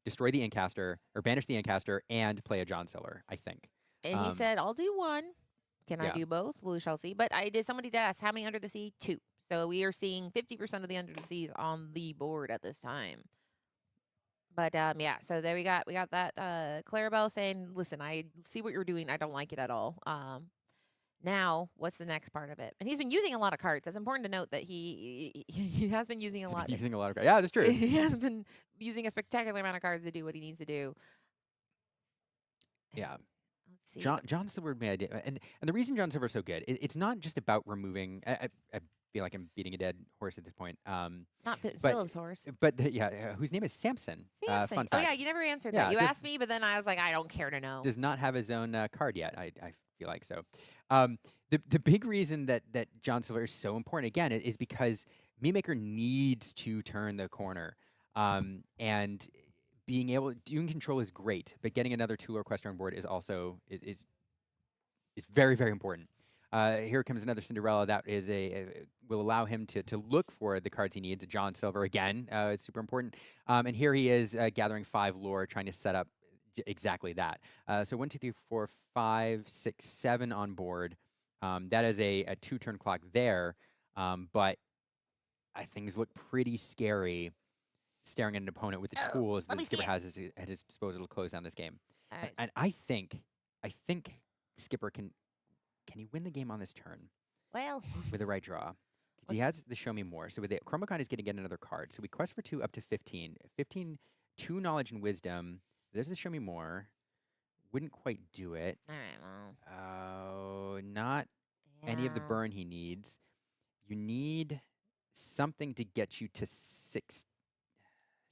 destroy the Incaster or banish the Incaster and play a John Silver, I think. And he said, I'll do one. Can I Yeah. do both? We shall see. But somebody did ask, how many Under the Sea? 2. So we are seeing 50% of the Under the Seas on the board at this time. But yeah, so there we got that Clarabelle saying, listen, I see what you're doing. I don't like it at all. Now, what's the next part of it? And he's been using a lot of cards. It's important to note that he has been using a lot. Using a lot of cards. Yeah, that's true. He has been using a spectacular amount of cards to do what he needs to do. Yeah. Let's see. John Silver made idea, and the reason John Silver is so good, it's not just about removing. I feel like I'm beating a dead horse at this point. Not but- Philip's horse. But whose name is Samson. Samson. Fun Oh fact. yeah, you never answered Yeah, that. You does- asked me, but then I was like, I don't care to know. Does not have his own card yet. I feel like so. The big reason that John Silver is so important again is because Memaker needs to turn the corner, and doing control is great, but getting another 2 lore quester on board is also is very, very important. Here comes another Cinderella that is will allow him to look for the cards he needs. John Silver again, is super important. And here he is gathering 5 lore, trying to set up exactly that. So 1, 2, 3, 4, 5, 6, 7 on board. That is a 2-turn clock there, but things look pretty scary. Staring at an opponent with the tools that let me see Skipper it. has at his disposal to close down this game. All right. And I think Skipper can he win the game on this turn Well, with the right draw? Because he has the Show Me More. So with the Chromacon is going to get another card. So we quest for 2 up to 15. 15, 2 knowledge and wisdom. There's the Show Me More. Wouldn't quite do it. all right. Well, Not any of the yeah. burn he needs. You need something to get you to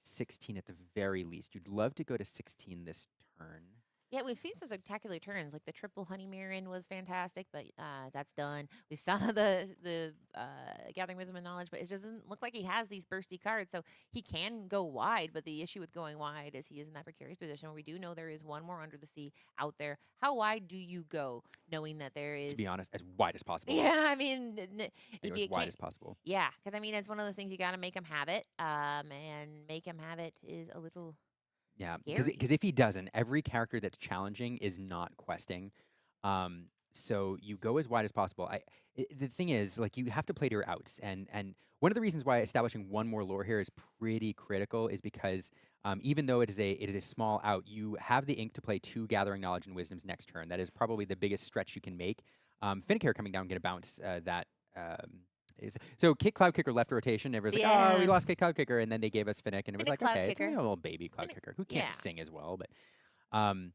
16 at the very least. You'd love to go to 16 this turn. Yeah, we've seen some spectacular turns. Like the triple Honey Marin was fantastic, but that's done. We saw the Gathering Wisdom and Knowledge, but it doesn't look like he has these bursty cards. So he can go wide, but the issue with going wide is he is in that precarious position where we do know there is one more Under the Sea out there. How wide do you go, knowing that there is? To be honest, as wide as possible. Yeah, I mean, Go if as you wide can't, as possible. yeah, because I mean, it's one of those things you got to make him have it, and make him have it is a little. Yeah, Scary. because if he doesn't, every character that's challenging is not questing. So you go as wide as possible. The thing is, like, you have to play to your outs, and one of the reasons why establishing one more lore here is pretty critical is because even though it is a small out, you have the ink to play 2 Gathering Knowledge and Wisdoms next turn. That is probably the biggest stretch you can make. Finnecker coming down going to bounce that So Kick Cloud Kicker left rotation. Everyone's like, oh, we Yeah. lost Kick Cloud Kicker, and then they gave us Finnick, and it was Finnick like, Cloud okay, it's only Kicker. a little baby Cloud Finnick- Kicker who can't yeah. sing as well, um,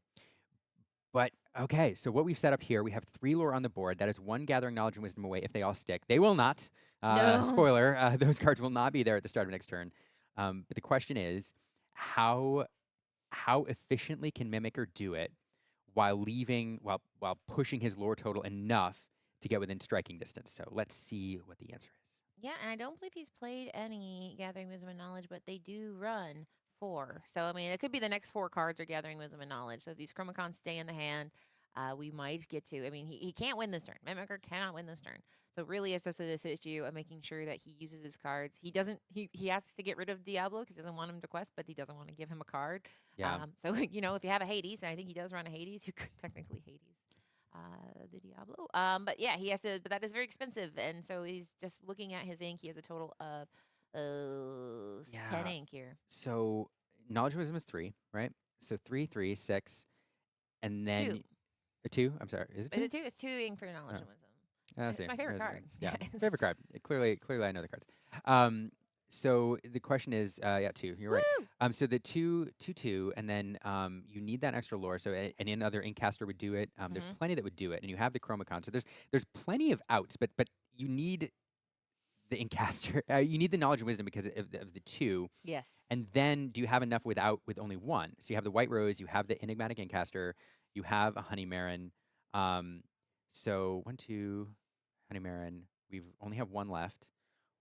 but okay. So what we've set up here, we have 3 lore on the board. That is 1 Gathering Knowledge and Wisdom away if they all stick. They will not. No. Spoiler: those cards will not be there at the start of next turn. But the question is, how efficiently can Memaker do it while pushing his lore total enough to get within striking distance? So let's see what the answer is. Yeah, and I don't believe he's played any Gathering Wisdom and Knowledge, but they do run 4. So, I mean, it could be the next 4 cards are Gathering Wisdom and Knowledge. So if these Chromacons stay in the hand, we might get to. I mean, he can't win this turn. Memaker cannot win this turn. So really, it's just this issue of making sure that he uses his cards. He doesn't. He has to get rid of Diablo because he doesn't want him to quest, but he doesn't want to give him a card. Yeah. So if you have a Hades, and I think he does run a Hades, you could technically Hades the Diablo. But yeah, he has to. But that is very expensive, and so he's just looking at his ink. He has a total of 10 ink here. So Knowledge and Wisdom is 3, right? So 3, 3, 6, and then 2. 2. I'm sorry, is it 2? It's 2 ink for Knowledge and Wisdom. It's my favorite card. Yeah, Yes. favorite card. Clearly, I know the cards. So the question is, 2. You're right. Woo! So the 2, 2, 2, and then you need that extra lore. So any another Inkcaster would do it. There's plenty that would do it, and you have the Chromacon. So there's plenty of outs, but you need the Inkcaster. You need the Knowledge and Wisdom because of the 2. Yes. And then do you have enough with only 1? So you have the White Rose, you have the Enigmatic Inkcaster, you have a Honey Marin. So 1, 2, Honey Marin. We only have 1 left.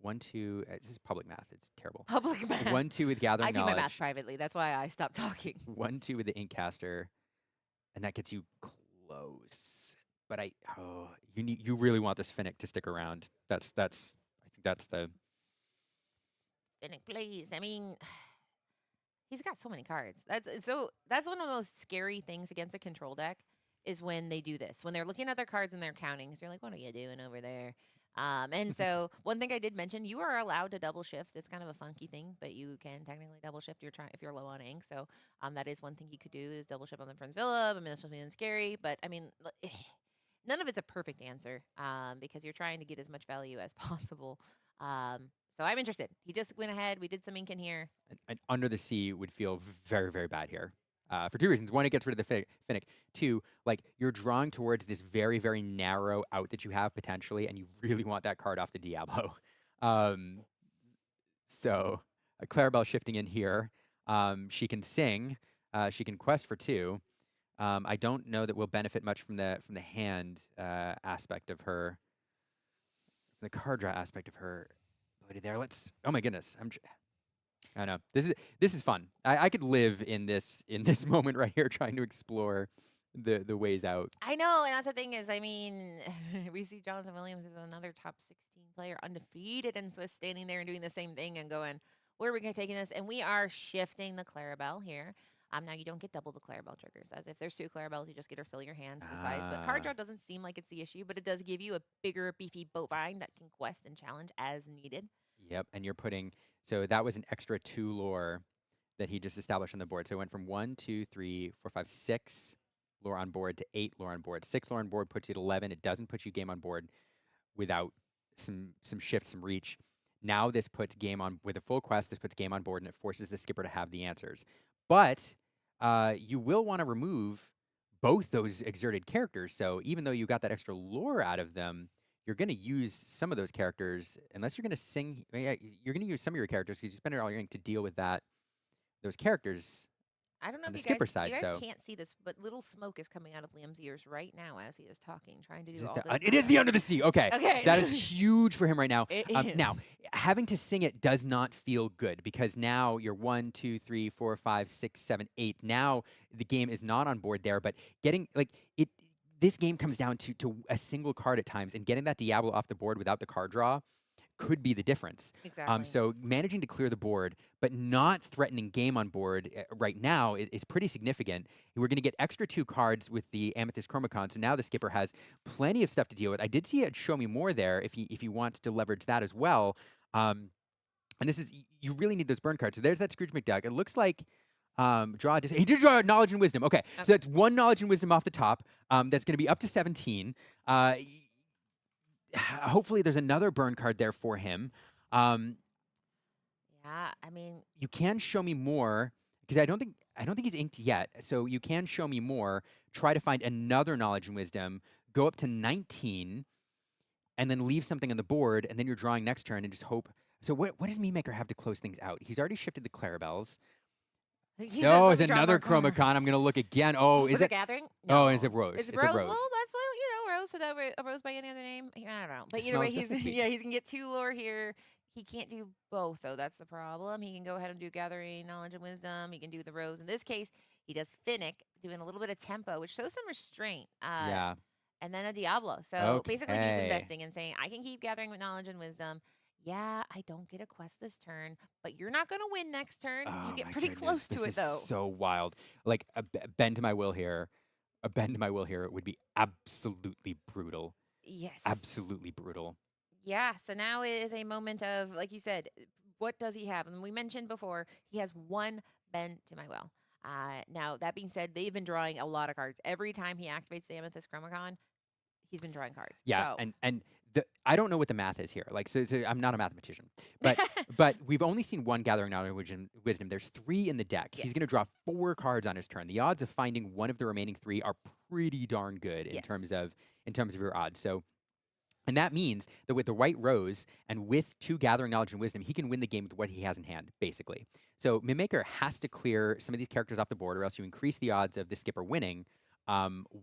1, 2. This is public math. It's terrible. Public math. 1, 2 with Gathering I do Knowledge. my math privately. That's why I stopped talking. 1, 2 with the Inkcaster, and that gets you close. But you really want this Finnick to stick around. I think that's the Finnick, please. I mean, he's got so many cards. That's one of the most scary things against a control deck is when they do this. When they're looking at their cards and they're counting. So you're like, what are you doing over there? And so one thing I did mention, you are allowed to double shift. It's kind of a funky thing, but you can technically double shift if you're low on ink. So that is one thing you could do is double shift on the friend's villa. I mean, it's something scary, but I mean, none of it's a perfect answer because you're trying to get as much value as possible. So I'm interested. He just went ahead. We did some ink in here. and Under the Sea would feel very, very bad here. For 2 reasons. 1, it gets rid of the Finnick. 2, like you're drawing towards this very, very narrow out that you have potentially, and you really want that card off the Diablo. So Clarabelle shifting in here. She can sing. She can quest for 2. I don't know that we'll benefit much from the hand aspect of her, from the card draw aspect of her ability there. Oh my goodness, I don't know. This is fun. I could live in this moment right here, trying to explore the ways out. I know, and that's the thing is, I mean, we see Jonathan Williams, who's another top 16 player, undefeated in Swiss, standing there and doing the same thing and going, where are we going to take this? And we are shifting the Clarabelle here. Now you don't get double the Clarabelle triggers. As if there's 2 Clarabelles, you just get her fill your hand to the size. But card draw doesn't seem like it's the issue, but it does give you a bigger, beefy bovine that can quest and challenge as needed. Yep, and you're putting, so that was an extra 2 lore that he just established on the board. So it went from 1, 2, 3, 4, 5, 6 lore on board to 8 lore on board. 6 lore on board puts you at 11. It doesn't put you game on board without some shift, some reach. Now this puts game on, with a full quest, this puts game on board, and it forces the skipper to have the answers. But you will want to remove both those exerted characters. So even though you got that extra lore out of them, you're going to use some of those characters, unless you're going to sing. You're going to use some of your characters because you spend all your ink to deal with those characters. I don't know on if the you skipper guys, side, you guys so- can't see this, but little smoke is coming out of Liam's ears right now as he is talking, trying to Is do it all the- this. it is the Under the Sea. Okay. Okay. That is huge for him right now. It is. Now, having to sing it does not feel good because now you're 1, 2, 3, 4, 5, 6, 7, 8. Now the game is not on board there, but getting it. This game comes down to a single card at times, and getting that Diablo off the board without the card draw could be the difference. Exactly. So managing to clear the board, but not threatening game on board right now is pretty significant. We're going to get extra 2 cards with the Amethyst Chromacon, so now the skipper has plenty of stuff to deal with. I did see it show me more there if you want to leverage that as well. And this is, you really need those burn cards. So there's that Scrooge McDuck. It looks like he did draw Knowledge and Wisdom. Okay, so that's 1 Knowledge and Wisdom off the top. That's going to be up to 17. hopefully there's another burn card there for him. Yeah, I mean, You can show me more because I don't think he's inked yet. So you can show me more. Try to find another knowledge and wisdom. Go up to 19, and then leave something on the board, and then you're drawing next turn and just hope. So what does Memaker have to close things out? He's already shifted the Clarabelles. he says, No, "Let it's me draw more another cards." Chromacon. I'm gonna look again. Oh, is Was it it? gathering? Oh, No. and it's a rose. Is It's it a rose? rose. Well, that's why rose without a rose by any other name. I don't know. But It either way, smells just as sweet. yeah, he's gonna get 2 lore here. He can't do both though. That's the problem. He can go ahead and do gathering knowledge and wisdom. He can do the rose. In this case, he does Finnick, doing a little bit of tempo, which shows some restraint. Yeah. And then a Diablo. So basically, he's Okay. investing and saying, I can keep gathering with knowledge and wisdom. Yeah, I don't get a quest this turn, but you're not going to win next turn. You Oh get my pretty goodness, close to this it, is though. so wild. Like bend to my will here. A bend to my will here would be absolutely brutal. Yes. Absolutely brutal. Yeah. So now is a moment of, like you said, what does he have? And we mentioned before, he has 1 bend to my will. Now, that being said, they've been drawing a lot of cards. Every time he activates the Amethyst Chromacon, he's been drawing cards. Yeah, So and I don't know what the math is here. Like, so I'm not a mathematician, but we've only seen 1 gathering knowledge and wisdom. There's 3 in the deck. He's going to Yes. draw 4 cards on his turn. The odds of finding one of the remaining 3 are pretty darn good in Yes. terms of your odds. So. And that means that with the white rose and with 2 gathering knowledge and wisdom, he can win the game with what he has in hand, basically. So Memaker has to clear some of these characters off the board, or else you increase the odds of the skipper winning,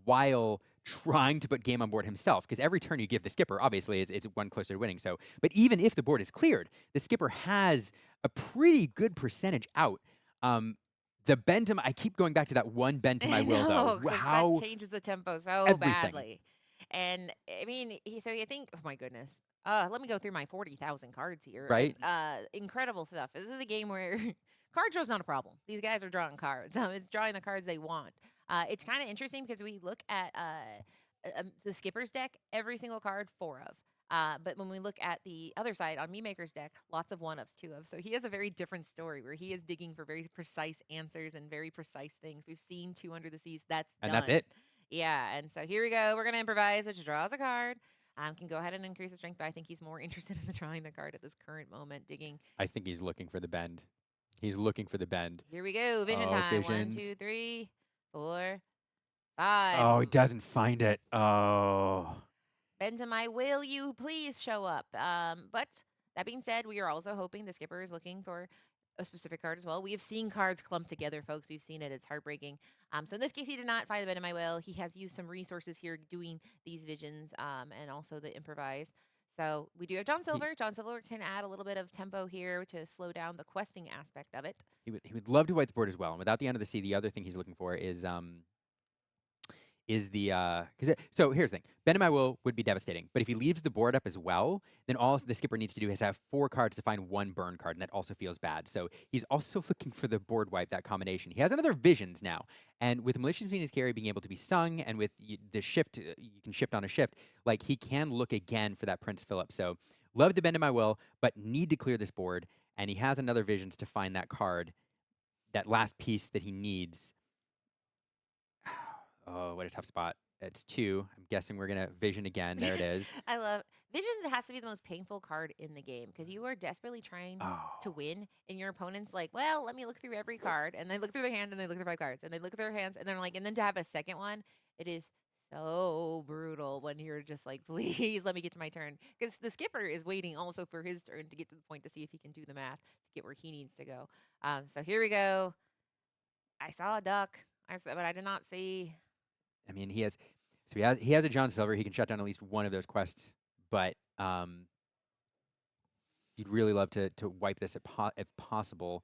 while trying to put game on board himself. Because every turn you give the skipper, obviously, is 1 closer to winning. So, but even if the board is cleared, the skipper has a pretty good percentage out. The bend to my, I keep going back to that 1 bend to my will, though. because How that changes the tempo so everything. badly. And I mean, so you think, oh my goodness. Let me go through my 40,000 cards here. Right? Incredible stuff. This is a game where card draw's not a problem. These guys are drawing cards. It's drawing the cards they want. It's kind of interesting because we look at the skipper's deck, every single card 4 of. But when we look at the other side on Memaker's deck, lots of 1-ofs, 2-ofs. So he has a very different story where he is digging for very precise answers and very precise things. We've seen 2 Under the Seas. That's And done. that's it. Yeah, and so here we go. We're going to improvise, which draws a card. Can go ahead and increase the strength, but I think he's more interested in the drawing the card at this current moment, digging. I think he's looking for the bend. He's looking for the bend. Here we go. Vision Oh, time. 1, visions. 2, 3, 4, 5. Oh, he doesn't find it. Oh. Bend to my will, you please show up. But that being said, we are also hoping the skipper is looking for a specific card as well. We have seen cards clump together, folks. We've seen it. It's heartbreaking. So in this case, he did not find the bend to my will. He has used some resources here doing these visions, and also the improvise. So we do have John Silver. John Silver can add a little bit of tempo here to slow down the questing aspect of it. He would love to wipe the board as well. And without the end of the sea, the other thing he's looking for is the so here's the thing. Bend to my will would be devastating, but if he leaves the board up as well, then all the skipper needs to do is have 4 cards to find 1 burn card, and that also feels bad. So he's also looking for the board wipe, that combination. He has another visions now, and with Malicious Phoenix Carry being able to be sung, and with the shift, you can shift on a shift, like he can look again for that Prince Philip. So love to bend to my will, but need to clear this board, and he has another visions to find that card, that last piece that he needs. Oh, what a tough spot. It's 2. I'm guessing we're going to vision again. There it is. I love Visions has to be the most painful card in the game because you are desperately trying to win, and your opponent's like, well, let me look through every card, and they look through their hand, and they look through 5 cards, and they look through their hands, and they're like, and then to have a second one, it is so brutal when you're just like, please let me get to my turn, because the skipper is waiting also for his turn to get to the point to see if he can do the math to get where he needs to go. So here we go. I saw a duck, but I did not see. I mean, he has a John Silver. He can shut down at least one of those quests, but you'd really love to wipe this if possible.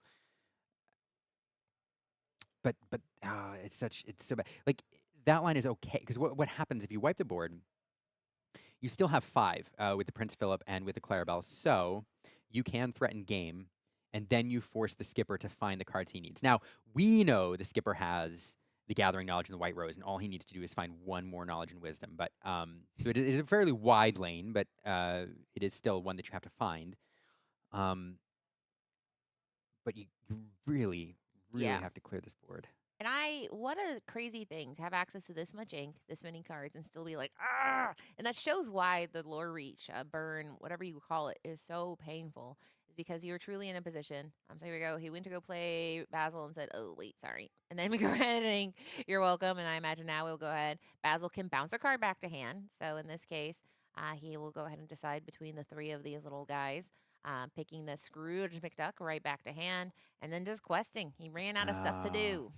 But it's so bad. Like that line is okay because what happens if you wipe the board? You still have 5 with the Prince Philip and with the Clarabelle, so you can threaten game, and then you force the skipper to find the cards he needs. Now we know the skipper has the Gathering Knowledge and the White Rose, and all he needs to do is find 1 more Knowledge and Wisdom. But so it is a fairly wide lane, but it is still one that you have to find. But you really Yeah. have to clear this board. And what a crazy thing to have access to this much ink, this many cards, and still be like, ah. And that shows why the lore reach, burn, whatever you call it, is so painful. Is because you're truly in a position. So here we go. He went to go play Basil and said, oh, wait, sorry. And then we go ahead and ink. You're welcome. And I imagine now we'll go ahead. Basil can bounce a card back to hand. So in this case, he will go ahead and decide between the three of these little guys. Picking the Scrooge McDuck right back to hand, and then just questing. He ran out of stuff to Ah. do.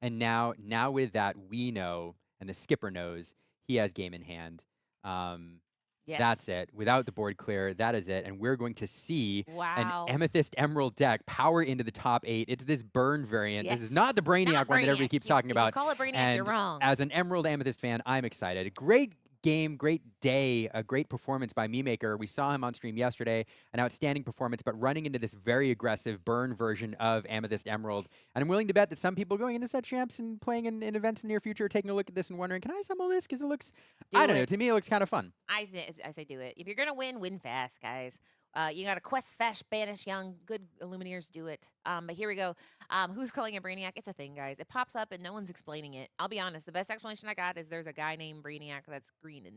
And now with that, we know, and the skipper knows, he has game in hand. Yes. That's it. Without the board clear, that is it. And we're going to see an Wow. Amethyst Emerald deck power into the top 8. It's this burn variant. This is Yes. not the Brainiac Not one that everybody Brainiac. keeps If- talking if about. you call it Brainiac, and you're wrong. as an Emerald Amethyst fan, I'm excited. Great game, great day, a great performance by Memaker. We saw him on stream yesterday, an outstanding performance, but running into this very aggressive burn version of Amethyst Emerald. And I'm willing to bet that some people going into set champs and playing in events in the near future are taking a look at this and wondering, can I assemble this? Because it looks, I don't know, to me it looks kind of fun. I say do it. If you're gonna win fast, guys. You got to quest fast, banish young. Good Illumineers do it. But here we go. Who's calling it Brainiac? It's a thing, guys. It pops up and no one's explaining it. I'll be honest. The best explanation I got is there's a guy named Brainiac that's green and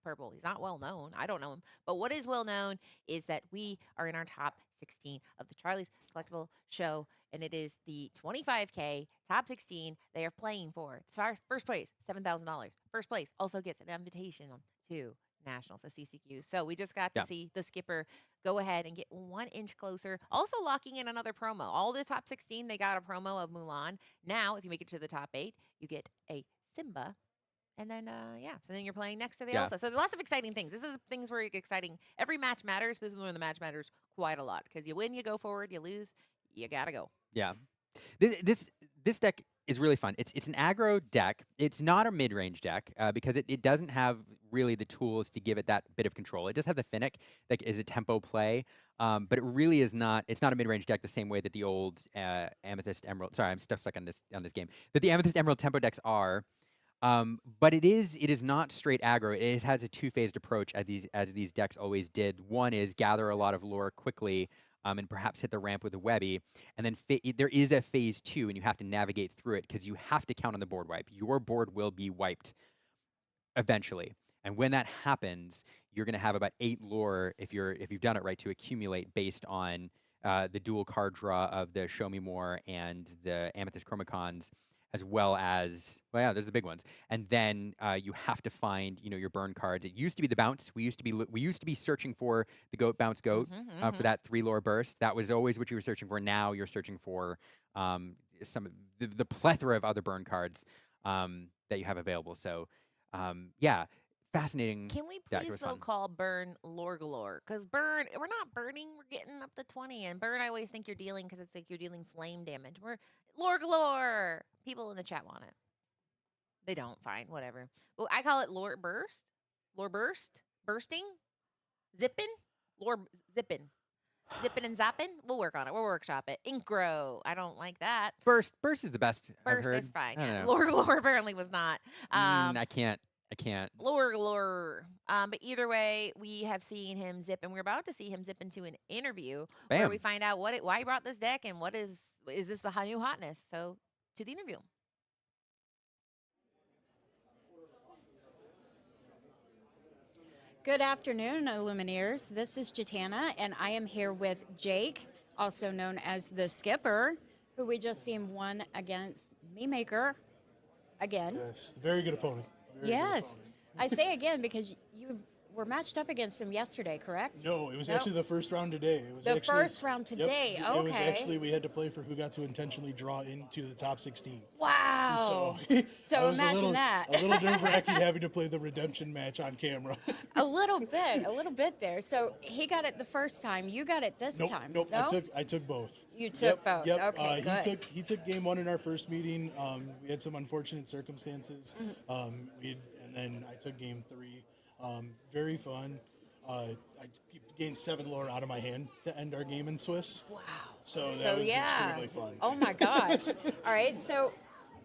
purple. He's not well known. I don't know him. But what is well known is that we are in our top 16 of the Charlie's Collectible Show, and it is the 25K top 16 they are playing for. First place, $7,000. First place also gets an invitation to Nationals, a CCQ. So we just got to see the skipper go ahead and get 1 inch closer. Also locking in another promo. All the top 16, they got a promo of Mulan. Now, if you make it to the top 8, you get a Simba. And then, so then you're playing next to the Elsa. So there's lots of exciting things. This is things very exciting. Every match matters. This is when the match matters quite a lot. Because you win, you go forward. You lose, you got to go. Yeah. This deck is really fun. It's an aggro deck. It's not a mid-range deck because it doesn't have really the tools to give it that bit of control. It does have the Finnick that is a tempo play, but it really is not. It's not a mid-range deck the same way that the old Amethyst Emerald. Sorry, I'm stuck on this game. That the Amethyst Emerald tempo decks are. But it is not straight aggro. It has a two-phased approach as these decks always did. One is gather a lot of lore quickly. And perhaps hit the ramp with a Webby. And then there is a phase 2, and you have to navigate through it because you have to count on the board wipe. Your board will be wiped eventually. And when that happens, you're going to have about 8 lore if you've done it right to accumulate based on the dual card draw of the Show Me More and the Amethyst Chromicons, as well as, there's the big ones. And then you have to find, your burn cards. It used to be the bounce. We used to be searching for the bounce goat for that 3 lore burst. That was always what you were searching for. Now you're searching for some of the plethora of other burn cards that you have available. So, fascinating. Can we please call burn lore galore? Because burn, we're not burning, we're getting up to 20. And burn, I always think you're dealing because it's like you're dealing flame damage. We're lore galore. People in the chat want it. They don't. Fine, whatever. Well, I call it lore burst. Lore burst? Bursting? Zipping? Lore zipping. Zipping and zapping? We'll work on it. We'll workshop it. Inkgrow. I don't like that. Burst is the best. Burst is fine. Yeah. Lore galore apparently was not. I can't. Lore. But either way, we have seen him zip, and we're about to see him zip into an interview where we find out why he brought this deck and what is this the new hotness. So to the interview. Good afternoon, Illumineers. This is Jatana, and I am here with Jake, also known as TheSkipper, who we just seen won against Memaker again. Yes, very good opponent. Yes. I say again because you were matched up against him yesterday, correct? No, it was actually the first round today. It was the first round today. Yep, okay. It was actually, we had to play for who got to intentionally draw into the top 16. Wow. So imagine that. A little nerve-wracking having to play the redemption match on camera. a little bit there. So he got it the first time. You got it this time. Nope. I took both. You took both. Yep. Okay, good. He took game 1 in our first meeting. We had some unfortunate circumstances. And then I took game 3. Very fun. I gained 7 lore out of my hand to end our game in Swiss. Wow. So that was extremely fun. Oh my gosh. All right. So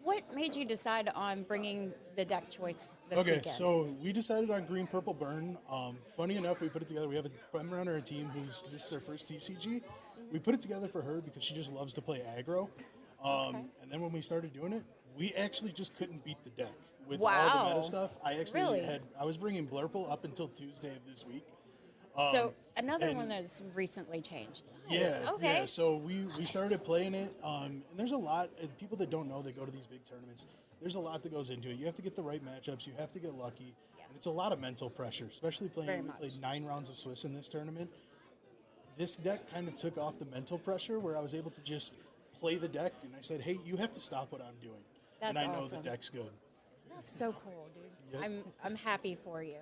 what made you decide on bringing the deck choice this weekend? Okay, so we decided on green, purple, burn. Funny enough, we put it together. We have a member on our team this is her first TCG. We put it together for her because she just loves to play aggro. And then when we started doing it, we actually just couldn't beat the deck with all Wow. the meta stuff. I actually Really? I was bringing Blurple up until Tuesday of this week. So another and- one that's recently changed. Yeah, Nice. Okay. yeah. So we started playing it, and there's a lot of people that don't know that go to these big tournaments. There's a lot that goes into it. You have to get the right matchups. You have to get lucky, and it's a lot of mental pressure, especially Very playing. We much. played 9 rounds of Swiss in this tournament. This deck kind of took off the mental pressure, where I was able to just play the deck, and I said, "Hey, you have to stop what I'm doing," That's and I know awesome. the deck's good. That's so cool, dude. Yep. I'm happy for you.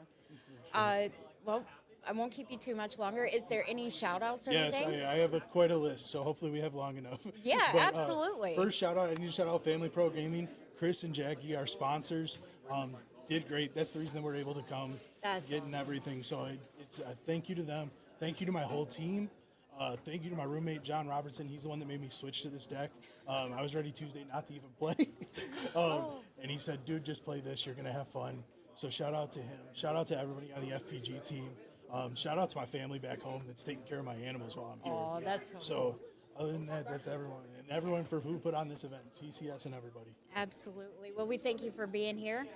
Well, I won't keep you too much longer. Is there any shout outs or Yes, anything? I have quite a list, so hopefully we have long enough. Yeah, But, absolutely. First shout out, I need to shout out Family Pro Gaming. Chris and Jackie, our sponsors, did great. That's the reason that we're able to come, That's getting awesome. everything. So it's thank you to them. Thank you to my whole team. Thank you to my roommate, John Robertson. He's the one that made me switch to this deck. I was ready Tuesday not to even play. And he said, dude, just play this. You're going to have fun. So shout out to him. Shout out to everybody on the FPG team. Shout out to my family back home that's taking care of my animals while I'm here. Oh, that's so So other than that, that's everyone. And everyone for who put on this event, CCS and everybody. Absolutely. Well, we thank you for being here,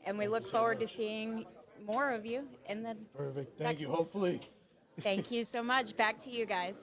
and we Thank look you so forward to much. seeing more of you. And then Perfect. Thank you. Next. Hopefully. thank you so much. Back to you guys.